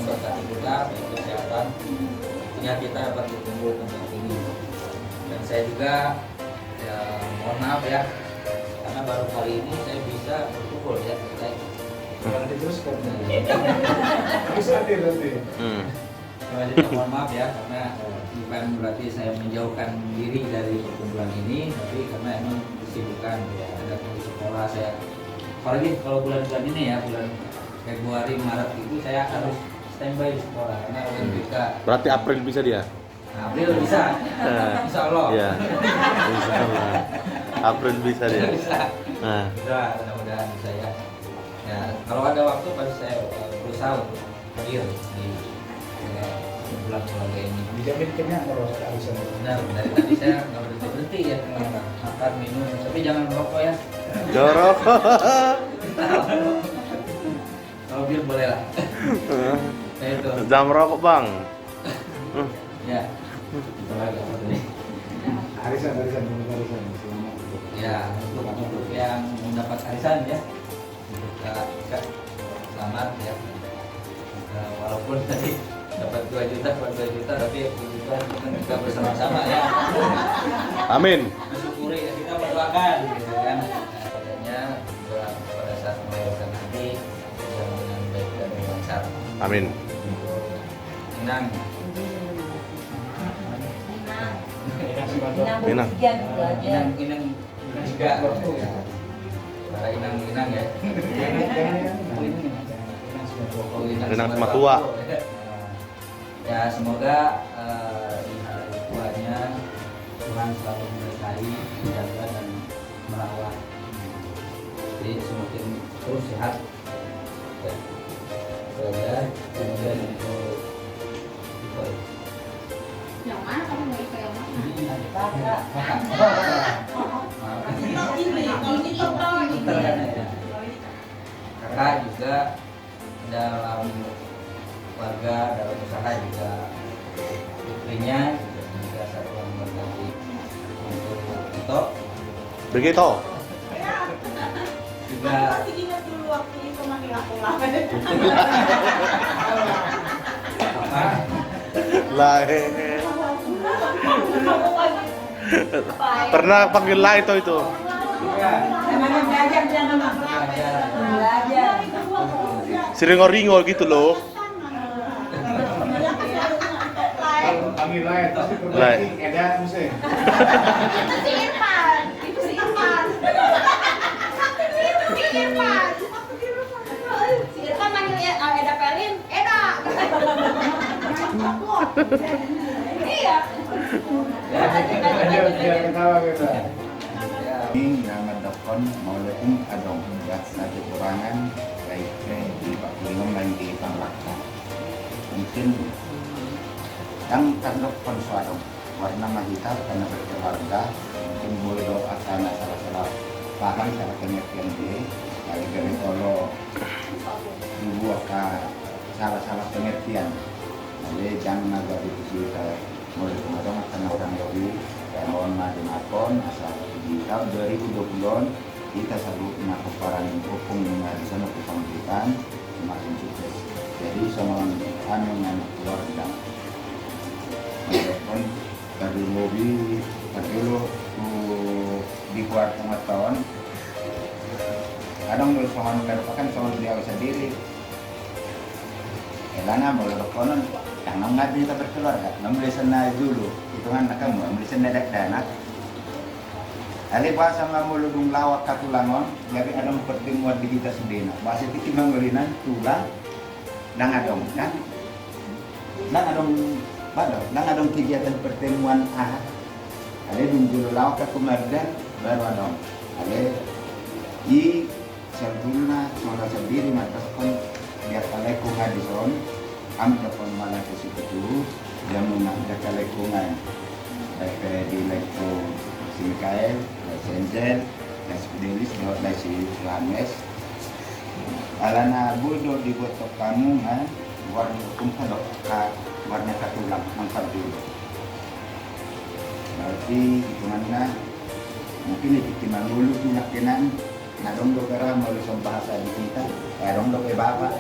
berkati kita, baik kesehatan, punya kita dapat berkumpul tempat ini. Dan saya juga ya mohon maaf ya, karena baru kali ini saya bisa berkumpul ya. Saya Jangan diteruskan. Harus hadir nanti. mohon maaf ya, karena bukan berarti saya menjauhkan diri dari perkumpulan ini, tapi karena emang kesibukan ya, ada sekolah saya. Apalagi kalau bulan-bulan ini ya, bulan Februari, Maret itu saya harus standby di sekolah karena UNBK. Berarti April bisa dia? April bisa, insya Allah. Iya. Insya Allah. April bisa dia. Bisa. Nah. Bisa, mudah-mudahan bisa ya. Ya, kalau ada waktu pasti saya berusaha untuk hadir di bulan keluarga ini. Dijamin kenyang kalau ada arisan. Benar, dari tadi saya nggak berhenti ya makan minum, tapi jangan merokok ya. Jorok. Kalau bir boleh lah. Kayak itu. Jam rokok, Bang. Ya. Itu lagi seperti ini. Arisan. Ya, untuk yang mendapat arisan ya. Untuk Kak selamat ya. Walaupun tadi dapat 2 juta, tapi puji Tuhan kita juga bersama-sama ya. Amin. Mensyukuri ya, kita berdoakan gitu kan. Padanya juga pada saat melahirkan nanti yang dengan baik dan lancar. Amin. Tenang. Minang. Inang juga. Para inang ya. Inang sama tua. Ya semoga di hari tuanya Tuhan selalu memberkahi, menjaga dan merawat. Jadi semakin terus sehat. Ya. Itu aja. Kemudian untuk Yang mana kamu mau ikut yang mana? Kakak juga dalam keluarga, dalam usaha juga istrinya juga satu yang berganti untuk itu Begitu. juga apa Lah. Pernah panggil lah itu. juga Namanya belajar dia nama. Belajar. Sering-ringo gitu loh. Panggil lain, tapi Lain. perbaiki edan mesti. Itu si Irfan. Itu si Irfan. Itu si Irfan. Si Irfan manggil Eda Pelin. Eda. Iya. Dia ketawa kita. Ini nama dokon maulidin adong ya ada kekurangan baik di Pak Lingom dan di Panglaka. Mungkin yang tandok konsuadong warna mahita karena berkeluarga mungkin boleh doa karena salah-salah paham salah pengertian dia kali dari kalau dibuat salah-salah pengertian. Jadi jangan agak kita mulai kemarin karena orang Yawi dan mohon maaf dimaafkan asal di tahun 2020 kita selalu melakukan peran hukum dengan di sana pemerintahan semakin sukses. Jadi sama kami yang keluarga melakukan dari mobil dulu di kuartal tahun kadang bersama merupakan sama beliau sendiri. Karena boleh berkonon yang nggak kita berkeluarga, beli sana dulu itu kan kamu beli sana dana. Ali bahasa ngamuludung lawak katulangon, jadi ada pertemuan di kita sendiri. Bahasa itu manggulinan tulang, dan adong kan, dan adong kegiatan pertemuan ahad. Ada dulu lawak katumardan baru adong. Ada di sebelumnya soal sendiri matakan biar kalian hadison. Kami dapat mana ke situ dulu yang mengajar lingkungan baik di lekko si Mikael, si Angel, dan si Fidelis, dan si Lanes Alana budo di botok kamu kan warna hukum kadok warna katulang nampak dulu. Berarti hitungannya mungkin itu timang dulu keyakinan nadong do kara melalui bahasa di kita dong do ke bapak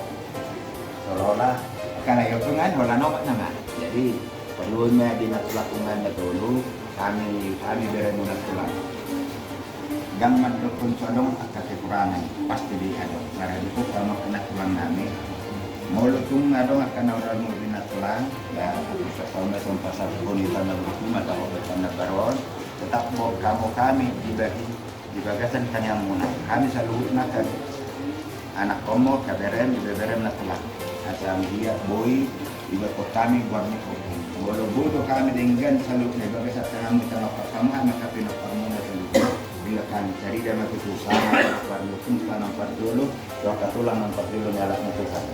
seolah karena hitungan hola nopat nama. Jadi perlunya di lakungan dulu kami beremunan tulang. Jangan mendukung sodong akan kekurangan pasti di adong. Karena itu kalau kena tulang kami, mulutung adong akan orang mulina tulang. Ya, bisa kalau mesum pasar pun di tanah berhukum atau di tanah baron. Tetap kamu kami di bagasan kanyang muna. Kami selalu nakan anak komo kaberen di beberen tulang. Asal dia boy di bawah kami buatnya hukum. Walau bodoh kami dengan selalu di bagasan kanyang muna kamu anak kapi nak kamu bila kami cari dan aku susah parlukum nampak dulu doa tulang nampak dulu nyala Tuhan.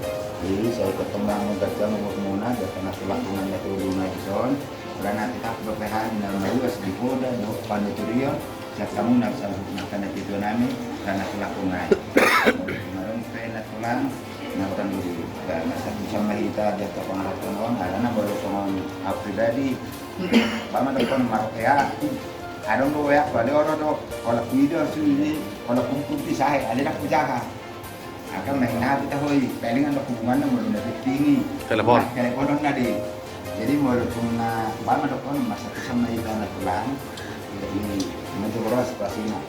Jadi saya ketemu berjalan muna dan kena lakungannya dulu naik son karena kita berpehan dalam luas di poda do paniturio saya kamu nak salukan itu nami karena lakungan kemarin pena tulang nawan dulu dan masa bisa kita jatuh pengalaman on karena baru soal pribadi paman depan markea adong do ya balik orang do kalau video sini kalau kumpul di saya ada nak berjaga akan main hati kita hoi palingan do hubungan belum ada tinggi Telepon nadi jadi mau punya paman do kon masa sama itu anak pulang jadi menuju beras pasina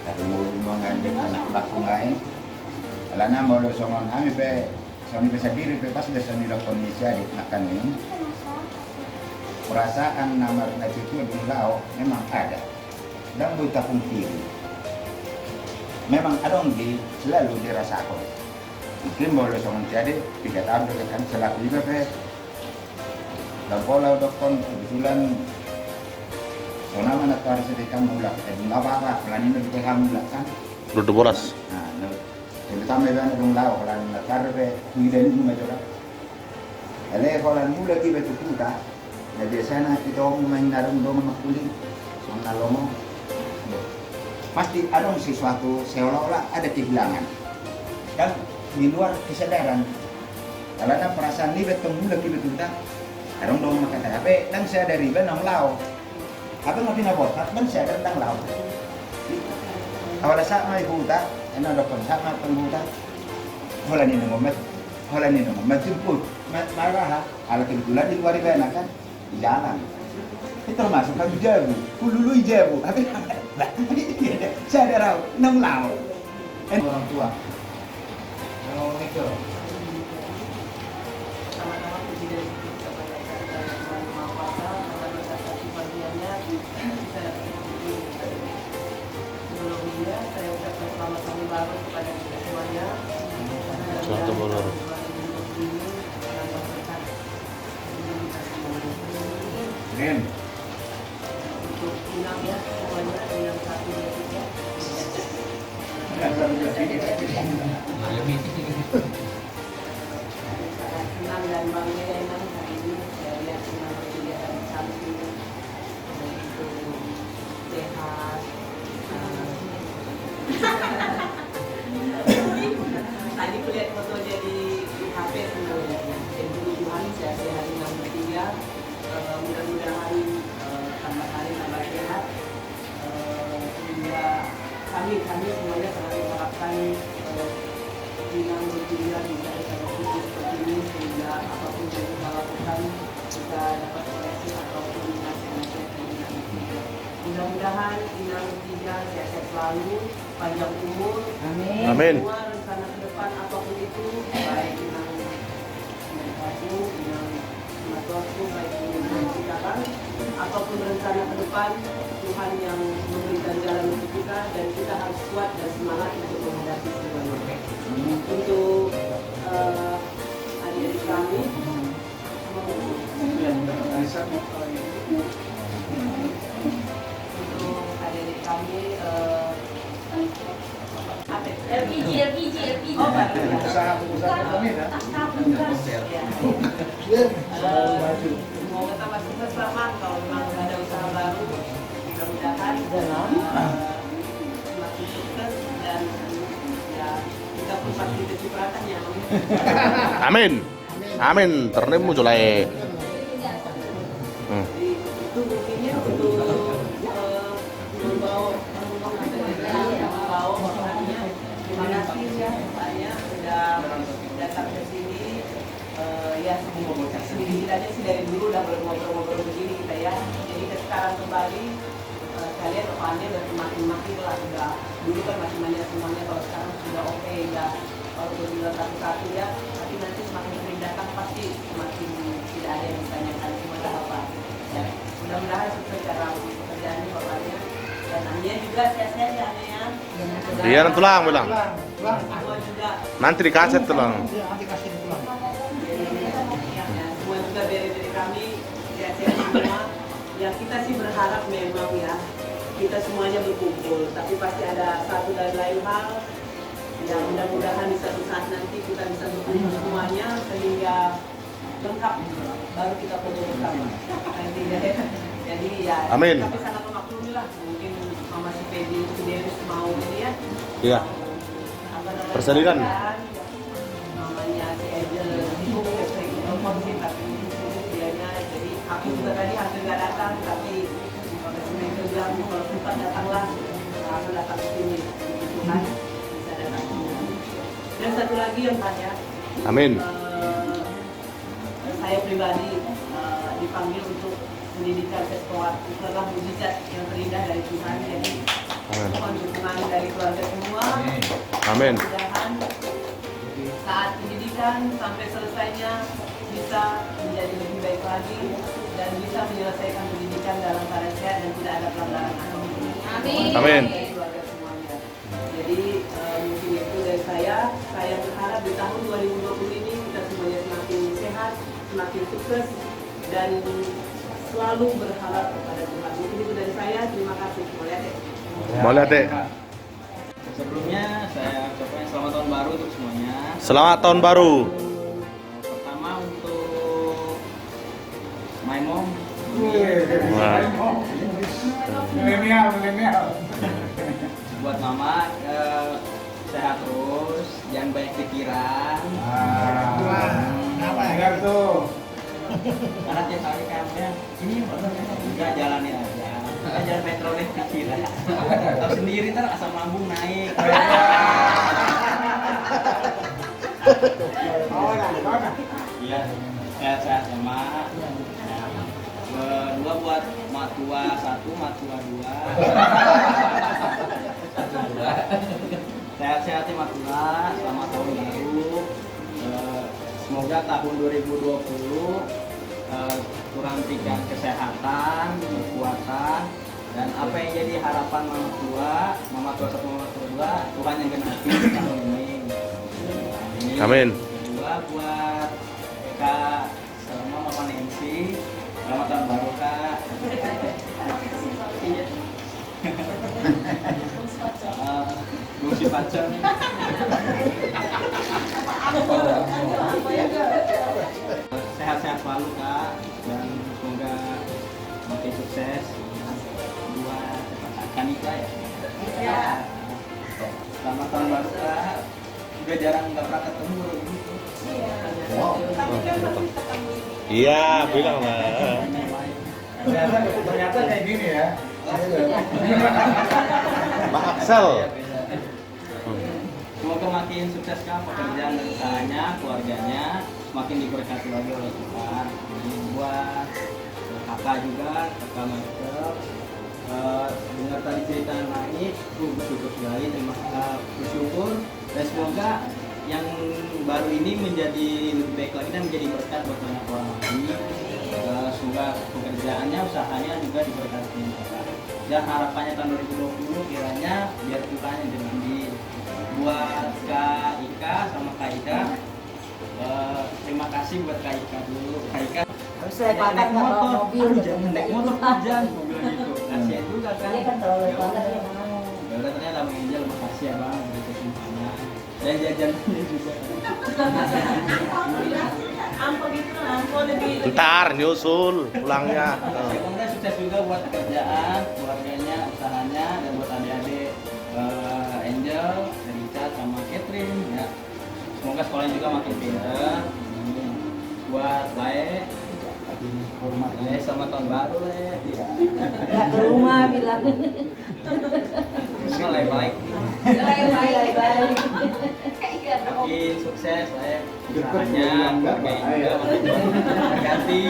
tapi mau mengandeng anak laku lain alana mau do songon kami pe sami bisa diri pe pas desa ni kondisi adik nakan ini perasaan nama itu dulu memang ada dan buta pungkiri memang ada selalu dirasakan mungkin boleh sama jadi 3 tahun kan selalu juga dan pola dokon kebetulan soalnya mana tahu sedikit mulak nggak apa-apa pelanin lebih mulak kan duduk bolas. nah terutama dengan dong lau kalau nakar kuidan itu macam ada kalau mulak kita tuh ya biasanya kita main dalam dong makuling soal lomo pasti ada sesuatu seolah-olah ada kehilangan dan di luar kesadaran kalau ada perasaan ini betul mulai betul tak ada dong makan tapi dan saya dari benang lau apa nggak pindah botak dan saya datang lau awal saat mai huta enak dokter saat mai penghuta holan ini ngomet jemput marah ala kebetulan di luar ibana kan di jalan itu termasuk kami jabu dulu jabu tapi saya ada rau nang lau orang tua Kalau itu Sama-sama puji dan syukur kepada Tuhan Yang Maha Kuasa karena berkat kasih karunia-Nya kita dapat hidup ini. Sebelumnya saya ucapkan selamat tahun baru kepada kita semuanya. Selamat tahun baru. Nen Untuk Inang ya, semuanya Inang 1, 2, 3. Senang dan bangga ya Inang hari ini saya lihat Inang kelihatan cantik, begitu sehat. Tadi kulihat fotonya di HP sebenarnya. Dan Tuhan sehat-sehat Inang bertiga. Mudah-mudahan tambah hari tambah sehat. Sehingga kami semuanya sangat mengharapkan Inang bertiga bisa hidup seperti ini sehingga apapun yang kita lakukan kita dapat koreksi ataupun nasihat-nasihat dari Inang bertiga. Mudah-mudahan Inang bertiga sehat selalu, panjang umur. Amin. Semua rencana ke depan apapun itu baik Inang Satu, Inang Matuaku, baik Inang sekarang apapun rencana ke depan Tuhan yang memberikan jalan untuk kita dan kita harus kuat dan semangat untuk menghadapi semuanya. Untuk adik-adik kami untuk adik-adik kami LPG. oh baik ya. usaha kami ya. Semoga tambah sukses Rahman kalau memang ada usaha baru mudah-mudahan semakin sukses dan ya pasti kecipratannya. Amin. Amin. Ternimu julai. Itu buktinya untuk membawa orangnya. Terima kasih ya saya sudah datang ke sini. Ya sedikit-sedikitnya sih dari dulu udah ngobrol-ngobrol begini kita ya. Jadi sekarang kembali kalian rupanya udah semakin lah, udah dulu kan masih banyak semuanya, kalau sekarang sudah oke, udah kalau berbilang satu-satu ya, tapi nanti semakin sering datang pasti semakin tidak ada yang ditanyakan kepada Bapak ya. Mudah-mudahan sukses cara pekerjaan ini Bapaknya, dan Ania juga sehat-sehat ya Ania ya. Iya, nanti tulang bilang. Semua juga Nanti dikasih tulang. semua juga dari kami sehat-sehat semua. Ya kita sih berharap memang ya kita semuanya berkumpul, tapi pasti ada satu dan lain hal yang mudah-mudahan di satu saat nanti kita bisa berkumpul semuanya sehingga lengkap, baru kita foto bersama nanti ya. Jadi ya Amin. tapi sangat memaklumi lah, mungkin Mama si Pedi sendiri mau ini ya. Iya. Persediaan. Namanya si Angel itu sering tapi dianya, jadi aku juga tadi hampir nggak datang, tapi mereka bilang kalau sempat datanglah, aku datang ke sini, gitu kan, bisa datang. Dan satu lagi yang tanya, Amin. saya pribadi dipanggil untuk pendidikan sekolah, itulah mujizat yang terindah dari Tuhan, jadi Amin. mohon dukungan dari keluarga semua. Amin. Mudah-mudahan saat pendidikan sampai selesainya bisa menjadi lebih baik lagi dan bisa menyelesaikan pendidikan dalam keadaan sehat dan tidak ada pelanggaran. Amin. Amin. Keluarga semuanya. Jadi mungkin itu dari saya berharap di tahun 2020 ini kita semuanya semakin sehat, semakin sukses dan selalu berharap kepada Tuhan. Mungkin itu dari saya. Terima kasih. Boleh deh. Sebelumnya saya ucapkan selamat tahun baru untuk semuanya. Selamat tahun baru. Pertama untuk my mom. Wah. Milenial. Buat mama sehat terus, jangan banyak pikiran. Dengar tuh. Karena tiap hari kamu ini udah jalani aja. Jangan petrolnya pikiran. Tahu sendiri ntar asam lambung naik. Iya, sehat-sehat sama. Kedua buat mak tua 1, mak tua 2. Sehat-sehat ya mak tua, selamat tahun baru. Semoga tahun 2020 kurang berikan kesehatan, kekuatan, dan apa yang jadi harapan mama tua 1, mama tua 2, Tuhan yang genapi tahun ini. Amin. Kedua buat Kak sama Mama Nancy, selamat tahun baru Kak. Gungsi pacar. Sehat-sehat selalu Kak, dan semoga makin sukses buat Kanika ya. Ya. Selamat tahun baru Kak. Juga jarang nggak pernah ketemu gitu. Iya, bilang lah. Ternyata kayak gini ya. Pak Axel. Semoga makin sukses Kak pekerjaan dan usahanya, keluarganya, semakin diberkati lagi oleh Tuhan. Ini buat kakak juga, kakak Michael. Dengar tadi cerita naik, bersyukur sekali, bersyukur, dan semoga yang baru ini menjadi lebih baik lagi dan menjadi berkat buat banyak orang lagi. Semoga pekerjaannya, usahanya juga diberkati. Dan harapannya tahun 2020 kiranya biar Tuhan yang dimenangkan. Buat Kak Ika sama Kak Ida, terima kasih buat Kak Ika dulu. Kak Ika naik motor, jangan naik motor hujan, aku bilang gitu. Kasihan juga kan. Dia kan terlalu banget ya. Ya udah ternyata Bang Angel, makasih ya Bang udah kesimpannya. Dan jajanannya juga. Ampun gitu, ampun lebih. Ntar nyusul pulangnya. Semoga sukses juga buat pekerjaan, keluarganya, usahanya, dan buat adik-adik Angel, dan Richard sama Catherine ya. Semoga sekolahnya juga makin pintar. Buat baik. Selamat tahun baru Le. Ya ke rumah bilang. Semoga baik. Baik. Makin sukses Le. Usahanya, keluarga juga makin berganti.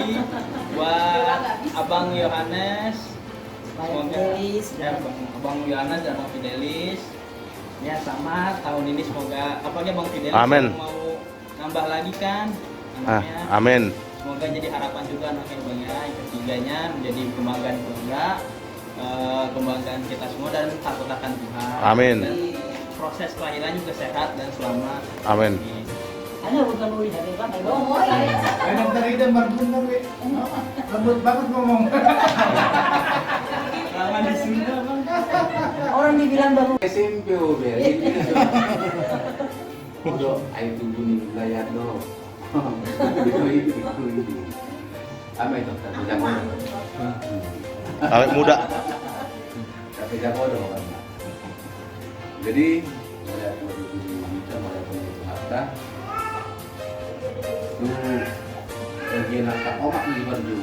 Buat Abang Yohanes. Semoga ya, Abang Yohanes dan Bang Fidelis. Ya selamat tahun ini semoga apalagi Bang Fidelis Amin. mau nambah lagi kan anaknya. Amin. Semoga jadi harapan juga anaknya Bang ya. Yang ketiganya menjadi kebanggaan keluarga, kebanggaan kita semua dan takut akan Tuhan. Amin. Dan proses kelahiran juga sehat dan selamat. Amin. Ada bukan boleh dari kan? Enak dari dan berbunyi we. Lembut banget ngomong. Lama di Sunda Bang. Orang dibilang baru SMP beri udah air tubuh nih layar do itu apa itu tapi jago Awet muda. tapi jago dong kan jadi saya bisa melakukan itu harta lu bagian harta omak di baju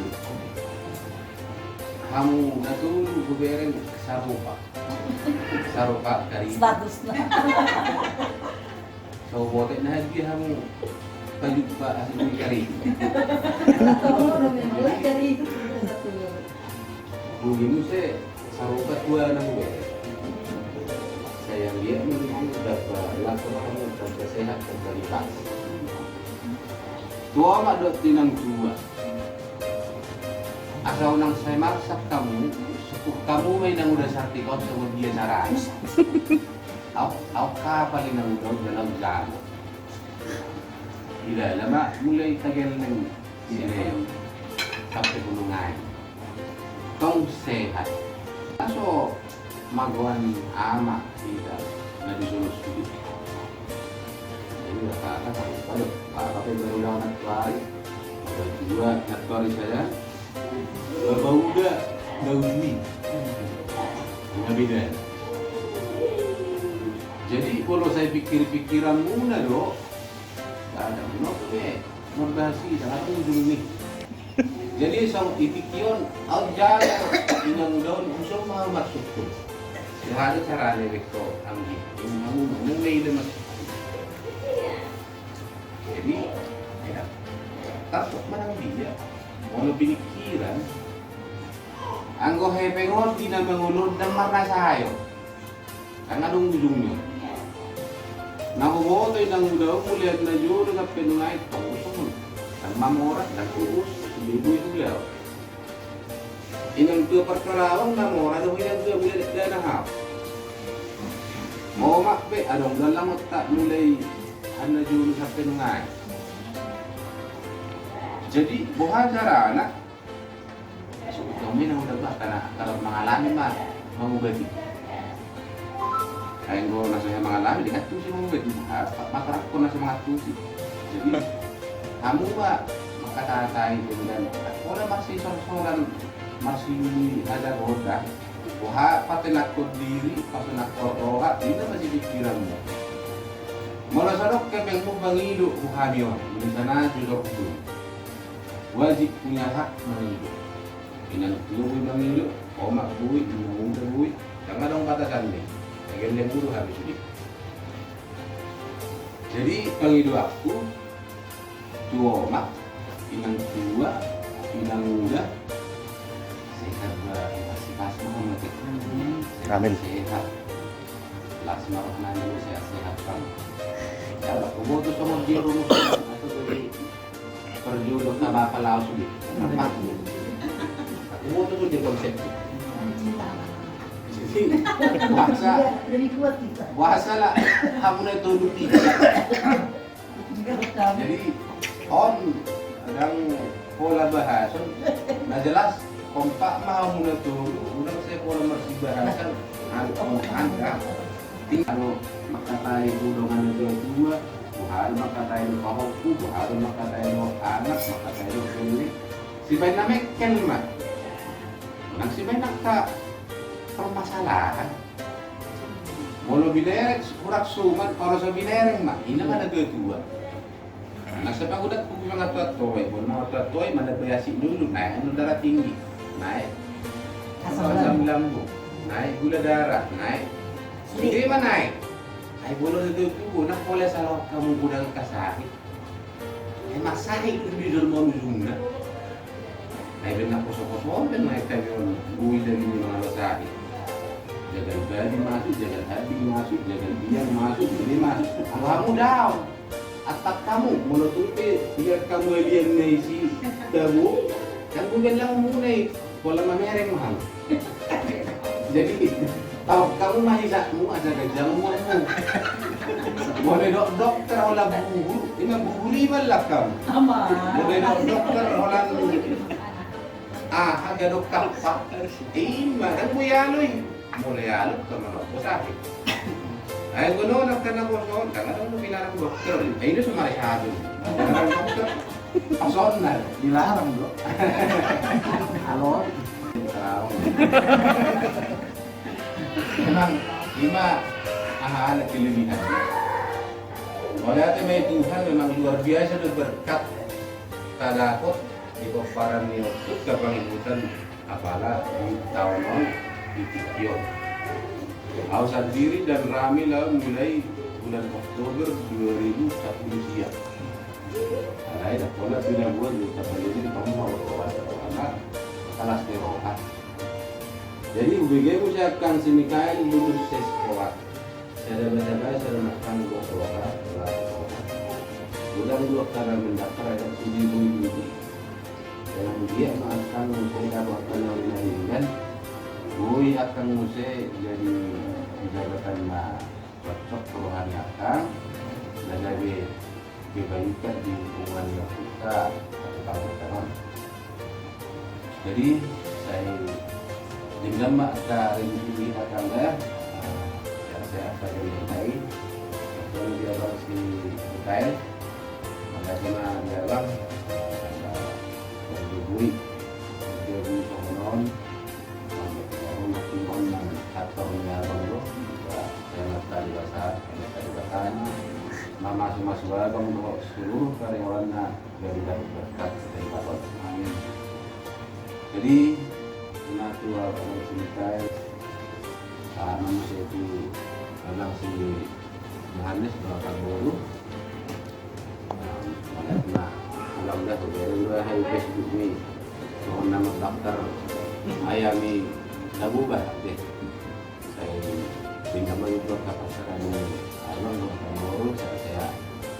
kamu udah tuh gue berin sarupa dari statusnya. so botek na dia kamu baju pak asli kari Dari begini saya sarupa tua nang gue saya lihat menuju dapat laporan tentang sehat dan kualitas tua mak dok tinang tua asal nang saya masak kamu main nang udah sarti kau sama dia saran Aku paling nang udah dalam zaman tidak lama mulai tagal nang sini sampai gunungan kau sehat aso magawan ama tidak nadi sulus jadi rata-rata kalau apa baru lawan tuari ada dua tuari saya bau udah bau ini nggak beda jadi kalau saya pikir-pikiran muna dok tak ada menolak membahasi sangat ujung nih jadi sang ipikion au jalan inang daun usul mau masuk pun ada cara leweko anggi mau mulai le masuk jadi ya takut mana dia mau pikiran anggo hepengon tina mengulur dan marna sayo karena dong ujungnya nakuboto inang udaw mulihat na juro sa penungay tungusong ang mamorat na kuus ibu itu beliau inang tua perkerawang mamorat daw inang tua mulihat na hap mau makbe adong dalam tak mulai na juro sa penungay jadi buha cara anak kami nang udah bah karena kalau mengalami mah mengubati kayak gue nasinya mengalami dengan tuh sih mengubati masyarakat pun nasi mengatusi jadi kamu pak maka tatai dan orang masih soal masih ada roda buha patenakut diri patenakut roha ini masih pikiranmu malah sadok kebengmu bangido buhanion di sana judok itu wajib punya hak mengido inang tubuh bangido omak bui ibu bui jangan dong batasan nih yang guru habis ini jadi pengido aku tua omak inang tua inang muda sehat masih pas mau Amin. sehat lasma rohmani sehat kan ya aku tuh sama dia rumus atau jadi perjodoh sama apa langsung apa aku tuh dia konsep jadi lebih kuat kita. bahasa lah kamu na tuduh tiga jadi on dan pola bahasa nah jelas kompak mau na tuduh udah saya pola masih bahasa anda tinggal makatai budongan itu dua buhal makatai itu kahokku buhal makatai itu anak makatai itu pemilik si baik namanya kelima nang si baik nak permasalahan Molo binerek kurak sumat kalau sa binerek mak ina mana ketua. Nah sebab udah kuku mga tuatoy, mau tuatoy mana bayasi dulu naik anu darah tinggi, naik asam lambung, naik gula darah, naik. Jadi mana naik? Ay bolo itu tubuh nak boleh salah kamu gudang kasari. Masahik lebih dulu mau zumna. Ay benar kosong-kosong dan naik kayon bui dari mga masahik. Jagal badi masuk, jagal hati masuk, jagal biang masuk, ini masuk. Kamu daw. Atak kamu menutupi biar kamu lihat isi tabu yang gue bilang mulai pola mamereng mahal. Jadi kalau kamu masih sakmu ada gejala boleh dokter olah bubu, ini bubu lima lah kamu. Boleh dokter olah ada dokter pak. Ima kan gue yalui, boleh yalu kamu aku sakit. Ay gulo nakta na boson kang ano bilarang dokter. Ay itu semua sahado. Bilarang dokter. Personal dilarang bro. Halo. Memang lima anak kelebihan. Walaupun may Tuhan memang luar biasa dan berkat kadakot di koparan niyo kapangibutan apala di tahun di Tikyo. Aku sendiri dan rame lah mulai bulan Oktober 2010 siang. Ada dah pola bilang buat juga jadi kamu mau karena kelas terohat. Jadi UBG ucapkan si Mikael lulus sekolah. Saya baca-baca saya makan dua sekolah. Bulan dua karena mendaftar ada studi itu. Dan dia makan saya waktu yang kan. Boy akan musik jadi jabatan cocok keluhannya akan dan jadi kebaikan di hubungan yang kita tahun. Jadi saya dengan maka ini akan saya akan mencintai dan dia harus dikail bagaimana dalam berduri jadi pengenon atau menyalon lo, saya naftar bahasa, mama masuk abang untuk seluruh karyawannya dari dapat berkat dari Bapak. Amin. Jadi menatu orang sinikai, manusia itu kadang si Yohanes berapa baru, mana alhamdulillah beberapa hari Facebook ini, mohon nama daftar ayami nabubah deh. Saya pinjam itu kapal sekarang alam baru saya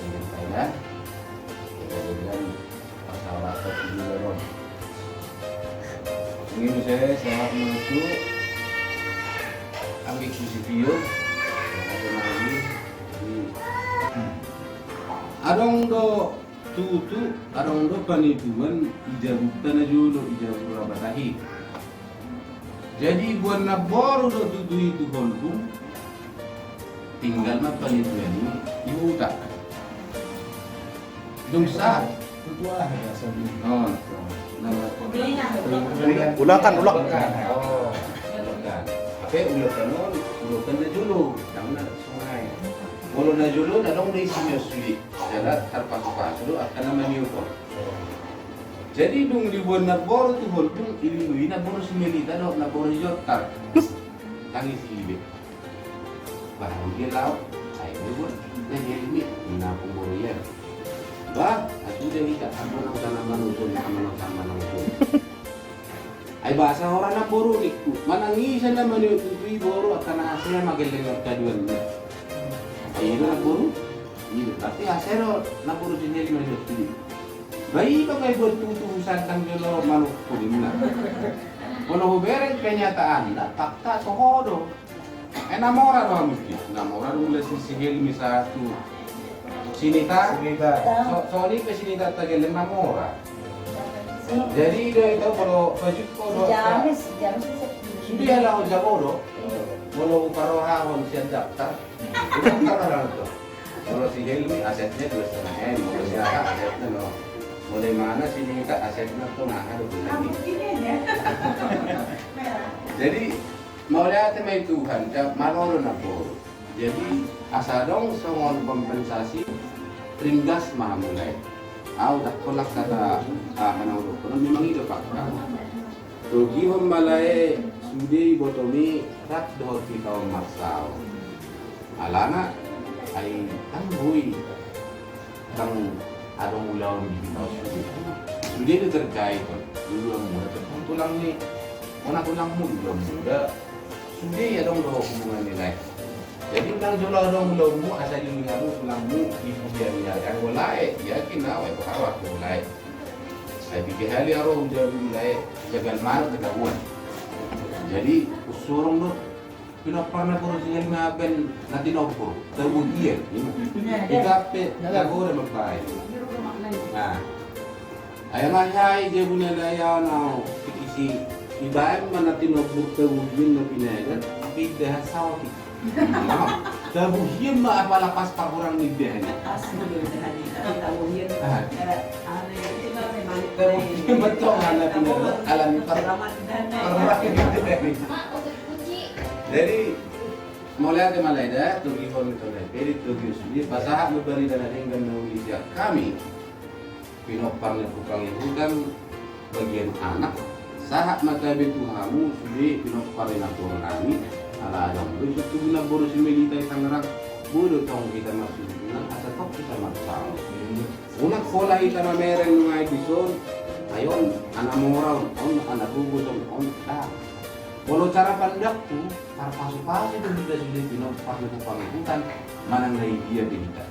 ingin saya kemudian masalah kejujuran ini saya sangat menuju ambil video ada lagi adong do tutu adong do paniduan ijabutan aja lo ijabut rabatahi. Jadi buat nabor udah tutu itu kolbum, tinggal apa itu ini ibu tak. Dungsa. Oh, Ulakan. Oh, ulakan. Apa ulakan na julo, jangan ada sungai. Kalau na julo, nadong dari sini sulit. Jalan terpasu-pasu akan nama niupon. Jadi dung ribuan nabor tu holpun ilui nabor semilita dok nabor jotar tangis ibe bahan dia laut ayo ribuan dan jadi na pemborian bah aku jadi tak sama nama manusia sama manusia ay bahasa orang nabor ikut mana ngisa nama ni tutui boro akan hasilnya makin dengar kaduan ni ayo nabor ini tapi hasilnya nabor sendiri manusia bayi ka kay buat tutusan kang jolo manuk kulim na. Kalau hubereng kenyataan, takta sohodo. Enamora doang mesti. Enamora mulai sisihil misatu. Sinita. Soalnya ke sinita tagal enamora. Jadi itu kalau baju kalau Jamis sudah lah jagodo. Kalau karoha on siap daftar. Itu kan itu. Kalau sihil asetnya 2,5 M, kalau siapa asetnya no. Mulai mana sih minta asetnya tuh nah ada lagi. Jadi mau lihat sama Tuhan, malu nak Jadi asa dong songon kompensasi ringgas mah mulai. Tak kolak kata kanang dokter memang itu fakta. Togi malai sudi botomi rak doh kita marsal. Alana ai tanggui tang adong ulang di kita sudi itu terkait dulu muda tulang ni mana tulang muda sudi ya dong doh hubungan nilai. Jadi nang jola dong ulangmu asal dilingamu tulangmu ibu dia yang mulai yakin awak berharap mulai. Saya pikir hali arwah udah mulai jagal mar kedahuan. Jadi usurong tu pinapana ko siya nga ben natin ako tawo iya. Ikape lago na magpay. Nah. Ay mahay je punya daya na kisi ibae man natin ako tawo din na pinayagan. Tapi dah sawa ki. Tawo hiyan ma apalapas pa kurang nigdahan. Asli dari tahuyan. Betul anak alam jadi mulai ke Malaysia tugi kami tolak peri tugi sudi pasah berbari dan dengan Indonesia kami pinopang yang bukang itu kan bagian anak sahat mata betu kamu sudi pinopang yang turun kami ala yang itu guna boros militer Tangerang bodoh tong kita masuk dengan asal kita masuk unang pola kita mamereng ng edison ayon anak moral on anak gugus on kalau cara pandak tuh para pasu-pasu itu sudah pinong pasu pangitan manang na dia kita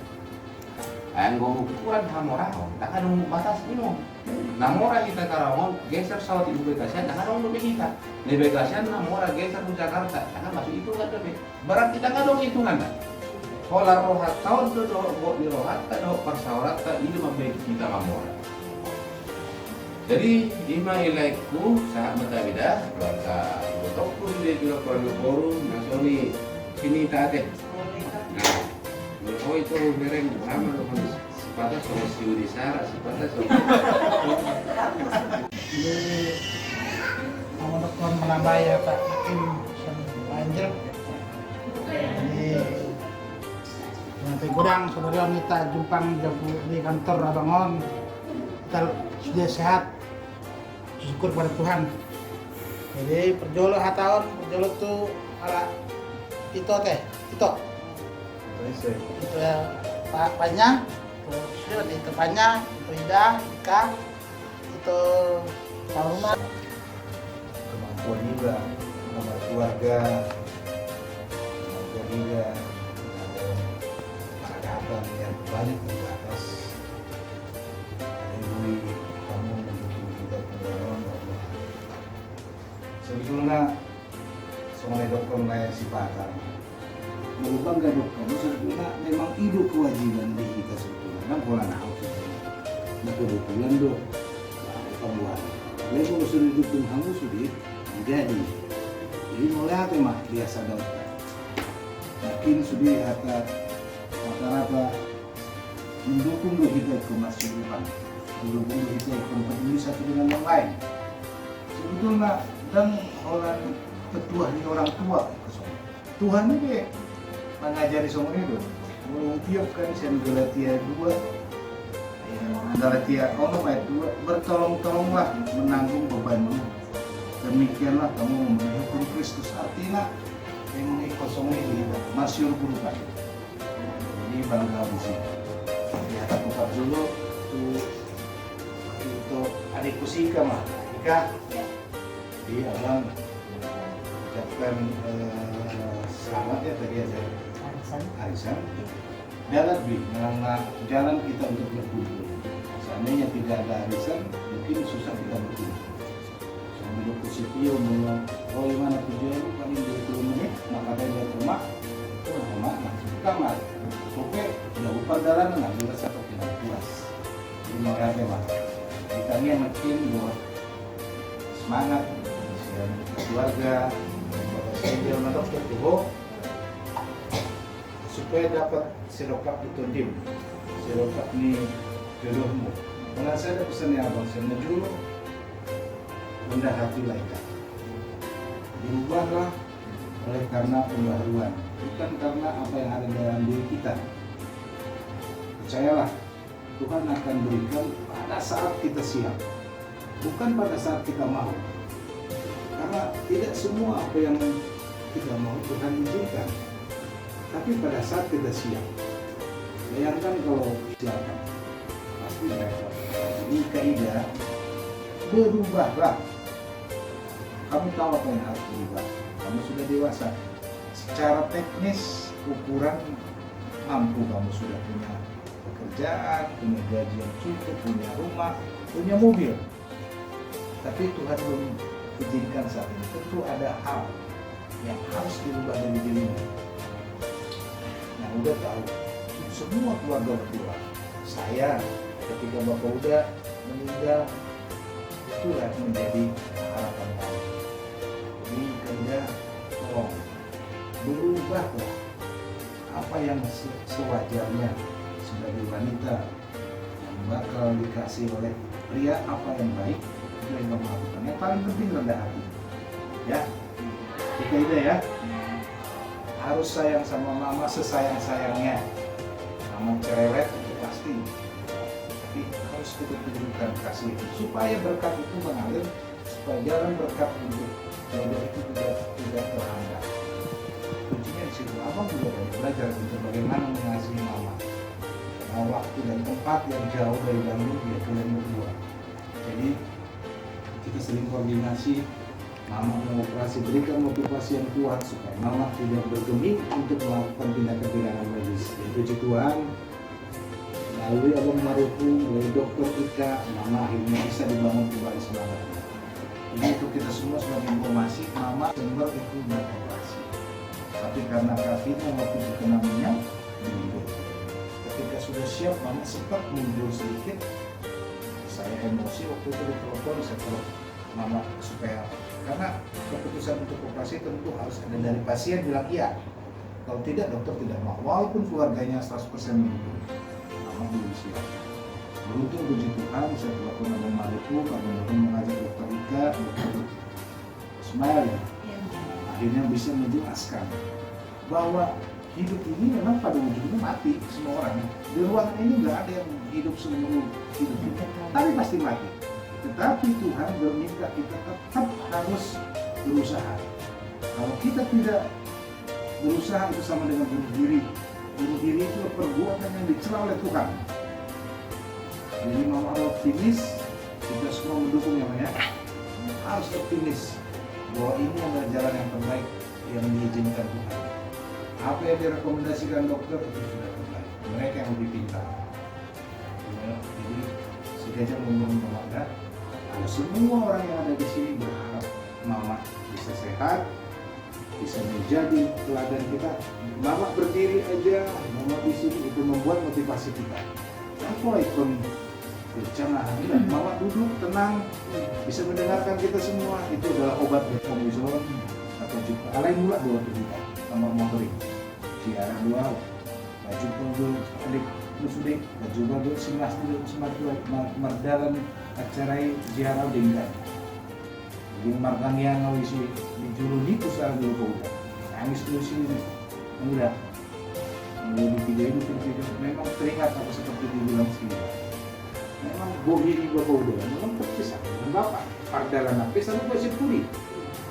ayang gomu kuan hamorao tak ada batas ino namora kita karawon geser sawat ibu Bekasian tak ada lebih kita di Bekasian namora geser ke Jakarta karena masuk itu kan lebih berarti tak ada hitungan kan. Pola rohat tahun tu buat di rohat tak ada persaurat tak ini membaik kita mamora. Jadi lima ilaiku saat berbeda keluarga dokter dia juga keluarga forum nasoni sini tak ada. Nah, oh itu bereng Muhammad sepatah sama si Udisara sepatah sama. Ini mau dokter menambah ya Pak Hakim Banjir. Jadi nanti kurang saudara minta jumpang di kantor Abangon kita sudah sehat syukur pada Tuhan. Jadi perjolo tahun perjolo tuh ala itu ya Pak Panya terus itu Panya itu Ida Ika itu Pak Rumah Kemampuan juga sama keluarga juga yang banyak di atas dari kamu mendukung kita pengalaman bahwa sebetulnya semua dokter layak sifatan merubah gak dokter sebetulnya memang hidup kewajiban di kita sebetulnya kan pola nahu nah kebetulan dok pembuat lalu kalau sudah hidup dengan kamu sudah menjadi jadi mulai apa mah biasa dokter mungkin sudah rata-rata mendukung kita kemasyarakat, mendukung kita peduli satu dengan yang lain. Sebetulnya dan orang tetua ini orang tua, Tuhan ini mengajari semua itu. Mengutiupkan sen Galatia 2, Galatia 2, bertolong-tolonglah menanggung bebanmu. Demikianlah kamu memenuhi hukum Kristus. Artinya yang kosong ini masyur berupa. Ini bangga di sini. Di atas buka dulu untuk adikku Sika mah, Ika. Di abang ucapkan selamat ya tadi aja. Arisan. Jalan jalan kita untuk berkumpul. Seandainya tidak ada arisan, mungkin susah kita berkumpul. Sambil Sipio bilang, oh gimana tujuan paling 20 menit, maka dia rumah, masuk kamar. Oke, udah perjalanan nggak bisa satu tidak puas. Ini makanya mah, kita ini makin buat semangat, keluarga, saya bilang dokter tuh, supaya dapat serokap itu dim, serokap ini jodohmu. Kalau saya ada pesannya abang, saya dulu rendah hati lainnya. Diubahlah oleh karena pembaharuan, bukan karena apa yang ada dalam diri kita. Percayalah, Tuhan akan berikan pada saat kita siap, bukan pada saat kita mau. Karena tidak semua apa yang kita mau Tuhan izinkan, tapi pada saat kita siap. Bayangkan kalau silakan, pasti repot. Jadi kaidah berubahlah. Kamu tahu apa yang harus berubah. Kamu sudah dewasa. Secara teknis ukuran mampu, kamu sudah punya pekerjaan, punya gaji yang cukup, punya rumah, punya mobil. Tapi Tuhan belum izinkan saat ini. Tentu ada hal yang harus dirubah dari dirimu. Nah, udah tahu semua keluarga berdua. Saya ketika Bapak udah meninggal, itulah menjadi harapan kami. Jadi kerja tolong berubahlah. Apa yang sewajarnya sebagai wanita yang bakal dikasih oleh pria, apa yang baik itu yang kamu lakukan. Yang paling penting rendah hati. Ya, kita ide ya. Harus sayang sama mama sesayang-sayangnya. Mama cerewet itu pasti. Tapi harus kita tunjukkan kasih itu supaya berkat itu mengalir, supaya jalan berkat untuk jodoh itu tidak terhambat. Kuncinya di situ. Abang juga belajar untuk bagaimana mengasihi mama. Nah, waktu dan tempat yang jauh dari Bandung ya kalian berdua. Jadi kita sering koordinasi. Mama mau operasi, berikan motivasi yang kuat supaya mama tidak bergeming untuk melakukan tindakan pidana medis. Dan puji Tuhan, melalui Abang Marufung, melalui Dokter Ika, mama akhirnya bisa dibangun kembali semangatnya. Ini untuk kita semua sebagai informasi, mama Desember itu beroperasi. Tapi karena kakinya waktu itu kena minyak, mundur. Ketika sudah siap, mama sempat mundur sedikit. Saya emosi waktu itu ditelepon, saya telepon mama supaya, karena keputusan untuk operasi tentu harus ada dari pasien bilang iya. Kalau tidak, dokter tidak mau. Walaupun keluarganya 100% mendukung, mama belum siap. Beruntung puji Tuhan, saya telepon Abang Marufung, Abang mengajak Dokter Ika, Dokter Ismail ya. Akhirnya bisa menjelaskan bahwa hidup ini memang pada ujungnya mati semua orang. Di ruangan ini nggak ada yang hidup seumur hidup, tapi pasti mati. Tetapi Tuhan berminta kita tetap harus berusaha. Kalau kita tidak berusaha, itu sama dengan bunuh diri. Bunuh diri itu perbuatan yang dicela oleh Tuhan. Jadi mau ada optimis, kita semua mendukung ya, harus optimis bahwa ini adalah jalan yang terbaik yang diizinkan Tuhan. Apa yang direkomendasikan dokter itu sudah terbaik. Mereka yang lebih pintar. Jadi sejajar ngomong kepada semua orang yang ada di sini berharap mama bisa sehat, bisa menjadi teladan kita. Mama berdiri aja, mama di sini itu membuat motivasi kita. Apa itu? Jangan, mama duduk tenang, bisa mendengarkan kita semua. Itu adalah obat buat omizon atau juga alai mula 2 juta nomor motorik. Ciara 2, baju pondok, adik musudik, baju pondok simas dulu semat mardalan acarai ziarah dingkan. Jadi margang yang ngawisi dijuru di pusat dulu kau udah. Nangis dulu sini, udah. Menjadi video memang teringat apa seperti dibilang sini. Memang bogi ini bapak udah, memang terpisah dengan bapak. Pardalan apa sama pasir puri.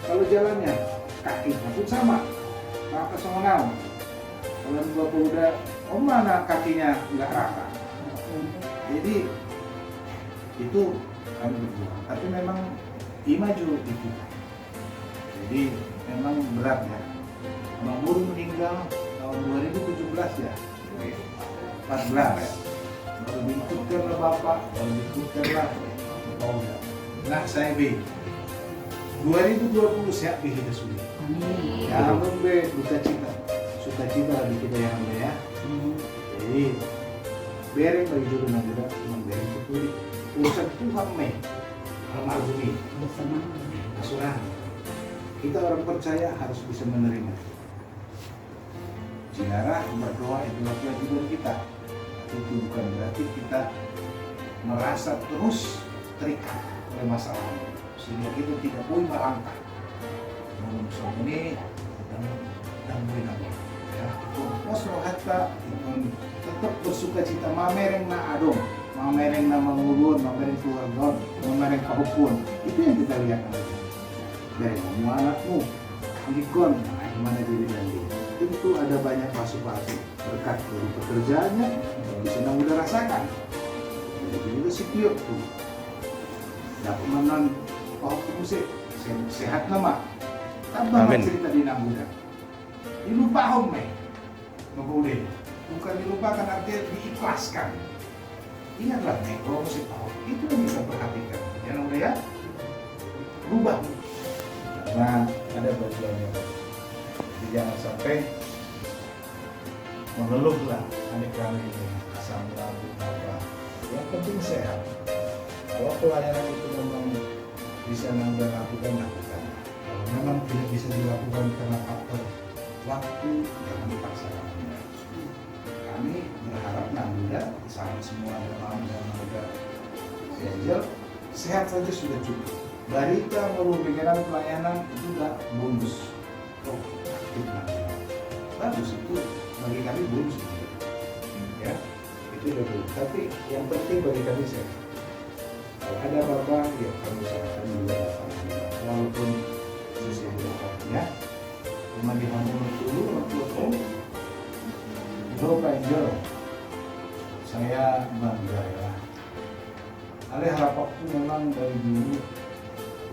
Kalau jalannya kakinya pun sama, rata sama ngau. Kalau bapak udah, mana kakinya nggak rata. Jadi itu kami berdua. Tapi memang imaju itu. Jadi memang berat ya. Bang Guru meninggal tahun 2017 ya, 14. Baru diikutkanlah bapak, baru diikutkanlah nah saya B 2020 siap hidup sudah. Ya ampun be, suka cita di kita yang ya. Jadi bereng bagi juru nagara, bereng itu urusan Tuhan me, almarhumi, asuhan. Kita orang percaya harus bisa menerima. Ziarah berdoa itulah kewajiban kita. Itu bukan berarti kita merasa terus terikat oleh masalah sehingga kita tidak boleh melangkah. Ini dan buena ya pos rohata tetap bersuka cita mamereng na adong mamereng na mangulun mamereng keluarga mamereng kahupun itu yang kita lihat dari kamu anakmu Nikon mana diri dan diri itu ada banyak pasuk-pasuk berkat dari pekerjaannya bisa nang udah rasakan jadi juga si Piok tuh dapat menon musik sehat nama tambah cerita di nang udah dilupa home boleh bukan dilupakan artinya diikhlaskan ingatlah nih kalau musik itu yang bisa perhatikan jangan udah ya rubah karena ada bagiannya jadi jangan sampai mengeluhlah adik kami ini asam lambung apa yang penting sehat kalau pelayanan itu memang bisa nambah lakukan kalau memang tidak bisa dilakukan karena faktor waktu jangan dipaksakan kami berharap Nanda sama semua dalam dan ada Angel sehat saja sudah cukup barita merupakan pelayanan itu udah bonus aktif Nanda bagus itu bagi kami bonus ya itu udah bonus tapi yang penting bagi kami sehat kalau ada apa-apa ya kami usahakan juga walaupun susah ya cuma dihampuni dulu waktu Bro Pak Angel, saya bangga ya. Ale harapku memang dari dulu,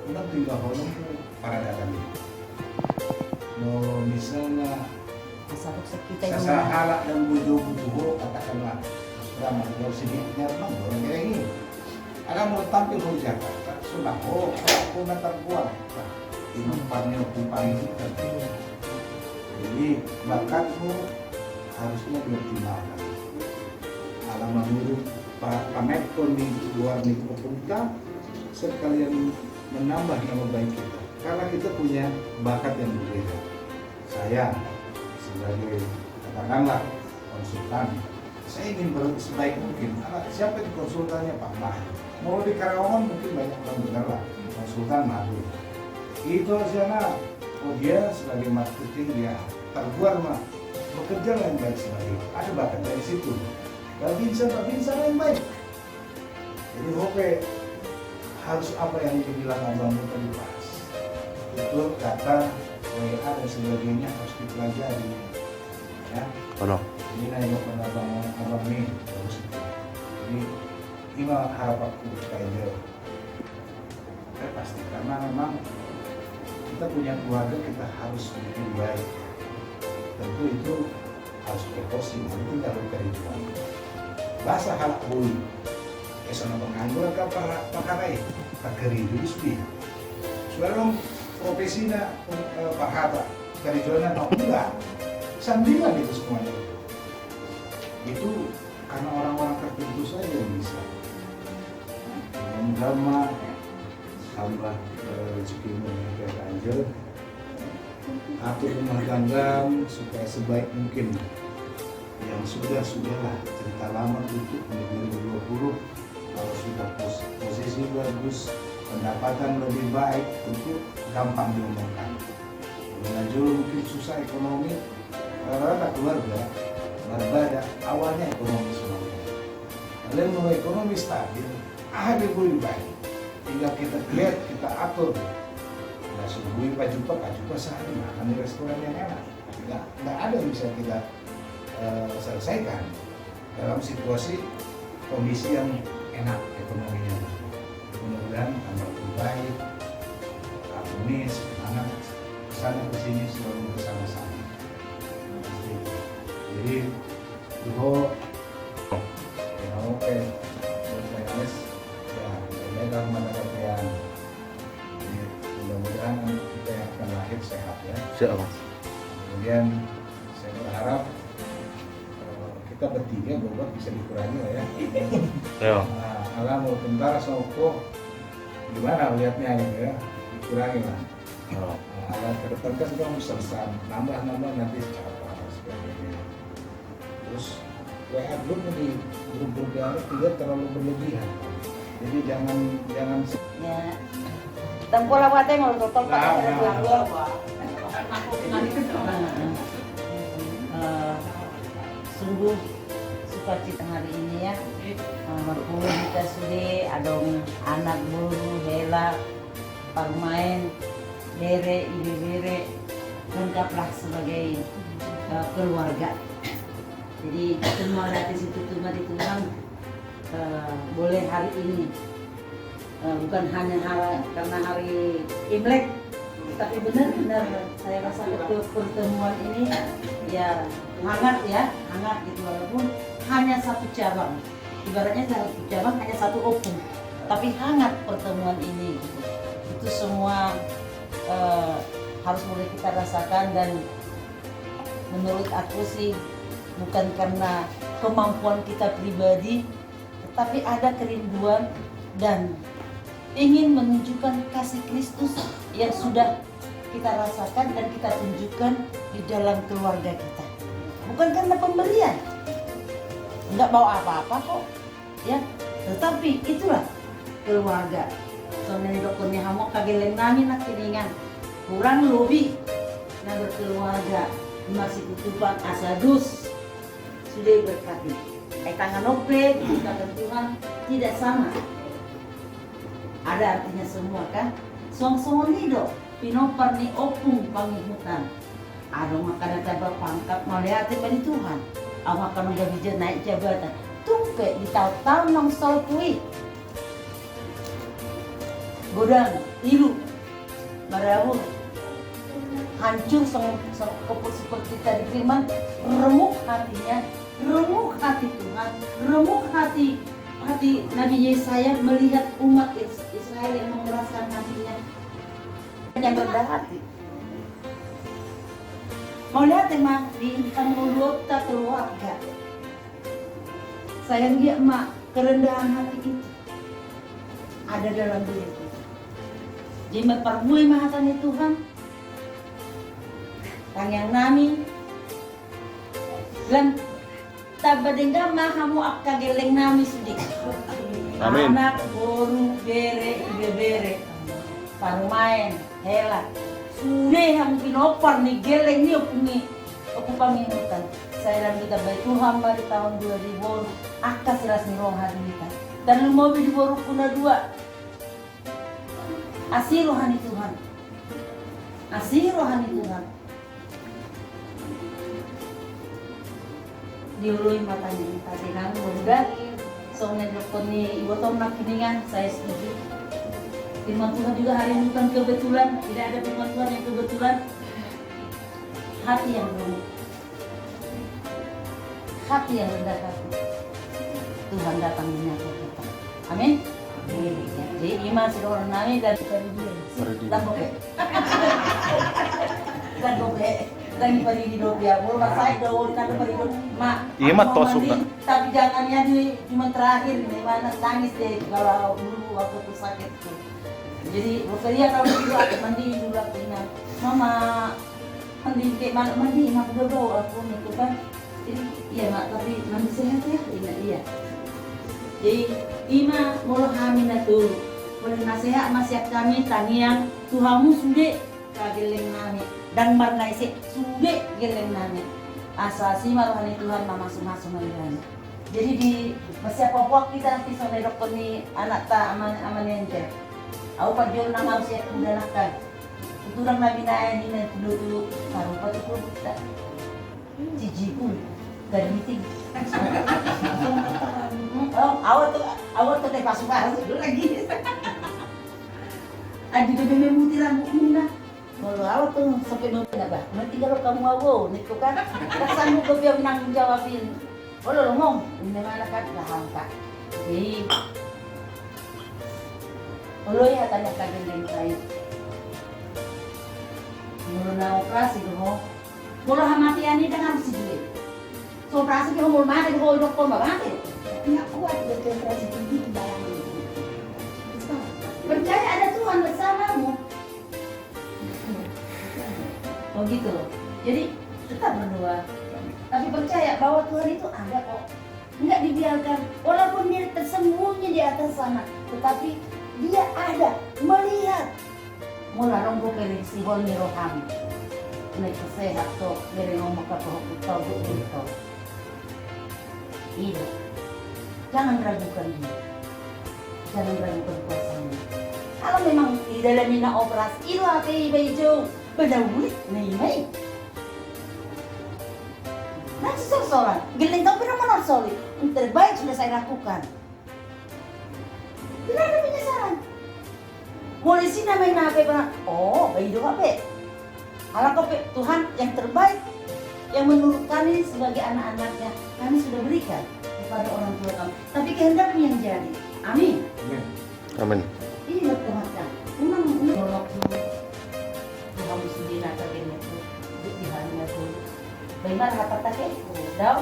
udah tinggal holong para datang. No misalnya, saya halak dan bujo-bujo katakanlah, sudah mau sedikitnya memang orang kayak ini. Ada mau tampil di Jakarta, sudah aku nanti buat, di tempatnya kupang ini. Jadi bakatmu harusnya dioptimalkan. Alamat guru pamer di luar negeri pemerintah sekalian menambah nama baik kita. Karena kita punya bakat yang berbeda. Saya sebagai katakanlah konsultan, saya ingin sebaik mungkin. Siapa di konsultannya Pak Mah? Mau di Karawang mungkin banyak orang dengar lah konsultan Madu. Itu sana, oh dia sebagai marketing dia terbuat mah. Bekerja yang baik sekali, ada bakat dari situ. Pak Binsa yang baik. Jadi oke, harus apa yang dibilang abang tadi pas. Itu kata WA dan sebagainya harus dipelajari. Ya. Ini nanya pada abang ini harus itu. Jadi ini harapanku supaya pasti karena memang kita punya keluarga kita harus lebih baik. Tentu itu harus proporsi, nanti kalau kerjaan bahasa halak bui esok menganggur ke pakarai pakari dulu sih sudah profesinya Pak Hatta kerjaan atau enggak sambilan itu semuanya itu karena orang-orang tertentu saja yang bisa drama tambah rezekimu yang Angel atur rumah tangga supaya sebaik mungkin yang sudahlah cerita lama tutup di 2020 kalau sudah posisi bagus pendapatan lebih baik itu gampang diomongkan dengan dulu mungkin susah ekonomi rata keluarga berbeda awalnya ekonomi semuanya lalu mulai ekonomi stabil lebih boleh baik tinggal kita lihat kita atur subuhi Pak Jupa sehari makan di restoran yang enak nggak ada yang bisa kita selesaikan dalam situasi kondisi yang enak ekonominya mudah-mudahan tambah lebih baik harmonis semangat kesana kesini selalu bersama-sama jadi oke guys ya mereka mana yang mudah-mudahan kita yang akan lahir sehat ya. Kemudian saya berharap kita bertiga bobot bisa dikurangi lah ya. Alam mau tentara soko gimana lihatnya ya dikurangi lah. Alat ke depan kan kita selesai nambah nanti secara sebagainya. Terus WA grup di grup tidak terlalu berlebihan. Jadi jangan ya. Tempol awatnya mau tutup pakai aku kemarin itu. Sungguh sukacita hari ini ya. Merpuluh kita sudah adong anak buru hela pagmain bere ibu bere lengkaplah sebagai keluarga. Jadi semua dari situ cuma di Tuhan boleh hari ini bukan hanya karena hari Imlek, tapi benar-benar saya rasa pertemuan ini ya hangat gitu, walaupun hanya satu cabang, ibaratnya satu cabang hanya satu opung, tapi hangat pertemuan ini gitu. Itu semua harus mulai kita rasakan, dan menurut aku sih bukan karena kemampuan kita pribadi, tetapi ada kerinduan dan ingin menunjukkan kasih Kristus yang sudah kita rasakan dan kita tunjukkan di dalam keluarga kita. Bukan karena pemberian, nggak bawa apa-apa kok, ya. Tetapi itulah keluarga. Soalnya dokternya hamok kageleng nami nak kiningan, kurang lebih na berkeluarga masih tutupan asadus sudah berkati. Tangan ope dikatakan Tuhan tidak sama. Ada artinya semua kan. Song-song nido pinopar ni opung pangihutan. Ada makanan tabak pangkat melihat bani Tuhan. Awakan udah bisa naik jabatan. Tumpe di tahun nong solpui. Godang, ilu, barawun, hancur keput seperti tadi firman, remuk hatinya, remuk hati Tuhan, remuk hati Nabi Yesaya melihat umat Israel yang mengeraskan hatinya, yang rendah hati. Mau lihat emang di anggota keluarga, sayang dia emak, kerendahan hati itu ada dalam diri kita. Jadi mempermulai mahatan Tuhan, tang yang nami, dan tabadengga mahamu akka geleng nami sudik. Amin. Anak boru bere ibe bere, parumain hela. Sudah yang pinopar nih geleng nih aku paminutan. Saya dan kita baik Tuhan pada tahun 2000 akka silas nirong hati kita. Dan lumah di boru kuna dua. Asih rohani Tuhan. Asih rohani Tuhan. Diului matanya tadi nang mudah. Soalnya dokter ni ibu tom nak kiningan saya setuju. Firman Tuhan juga hari ini bukan kebetulan, tidak ada firman Tuhan yang kebetulan. Hati yang remuk, hati yang rendah hati, Tuhan datang menyapa kita. Amin. Jadi iman seorang nami dan dan boke, dan boke, dan pari di dopia. Mula saya dahulu kita pari mak. Iya mah tosuk dah. Tapi jangannya di cuma terakhir nih mana nangis deh kalau dulu waktu aku sakit tuh. Jadi Rosalia kalau dulu aku mandi dulu aku ingat, mama mandi kayak mana mandi mak dulu aku itu kan. Jadi iya mak tapi mandi sehat ya, iya. Jadi ima mula kami na dulu, boleh nasihat nasihat kami tangiang Tuhanmu sudah kageleng nami dan marnaisi sudah geleng nami. Asasi maruhani Tuhan masuk malihan. Jadi di masa Papua kita nanti sampai dokter ni anak ta aman ente. Aku pajul nama usia udah nakal. Itu orang nabi naya ni dulu taruh patu pun tak cijiku dari meeting. Awal tuh teh pasuk dulu lagi. Adi bebe mutiran mukmin dah. Kalau awal tuh sampai mau bah. Nanti kalau kamu mau, nih kan, rasamu kau biar menanggung jawabin. Kalau ngomong, ini mana kan dah angkat. Jadi, kalau ya tanya kajian yang lain. Mulu na operasi dulu. Kalau hamati ani dah harus sih. So operasi kalau mau mati, kalau dokter mau mati. Tidak kuat berkonsentrasi tinggi bayangin. Percaya ada Tuhan bersamamu. Oh gitu loh. Jadi tetap berdoa. Tapi percaya bahwa Tuhan itu ada kok. Enggak dibiarkan. Walaupun dia tersembunyi di atas sana, tetapi dia ada melihat. Mula ronggo kering si Holmi Roham. nagkasehat to, dari mo makapahukaw dito. Iya. Jangan ragukan dia. Jangan ragukan kuasanya. Kalau memang di dalamnya na operasi, ilo ate iba-ijo, badawit na imay. Nagsusorsoran, giling kau pero monorsoli. Ang terbaik sudah saya lakukan. Tidak ada penyesalan. Polisi namanya nape pa? Oh, bayi doa pe. Alam ko pe, Tuhan yang terbaik yang menurut kami sebagai anak-anaknya kami sudah berikan kepada orang tua kami. Tapi kehendakmu yang jadi. Amin. Amin. Ini buat Tuhan kan. Unang tolong dulu. Tuhan sendiri nak kagaknya tuh di hanya tuh. Bagaimana rapat tak daw?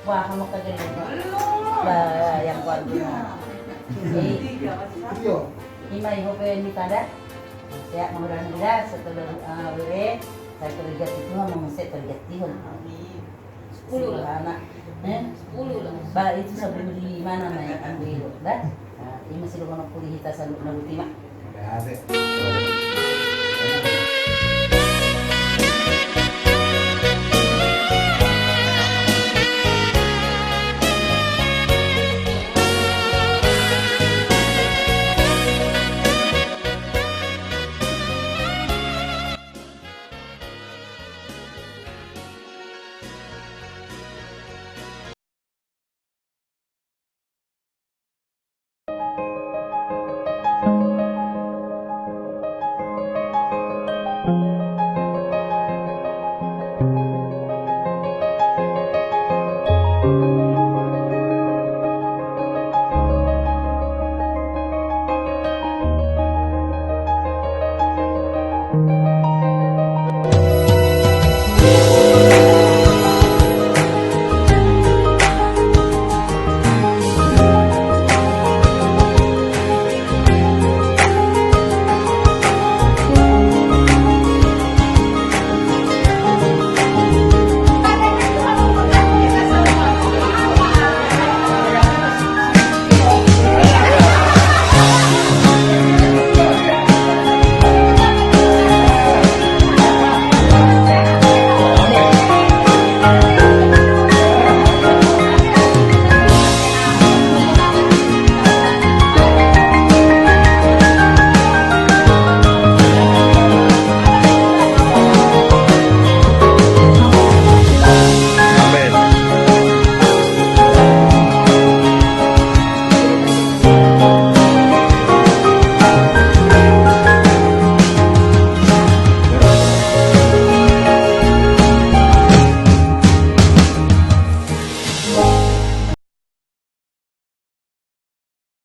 Wah, kamu kagaknya. Bah, yang kuat dulu. Imay hope ni tada. Kaya mudah-mudahan setelah beri saya kerja itu mau saya kerja tihon. 10 lah anak. 10 lah. Ba itu sebelum di mana may ambil dah. Ini masih belum pulih kita selalu nabuti mak. Ada.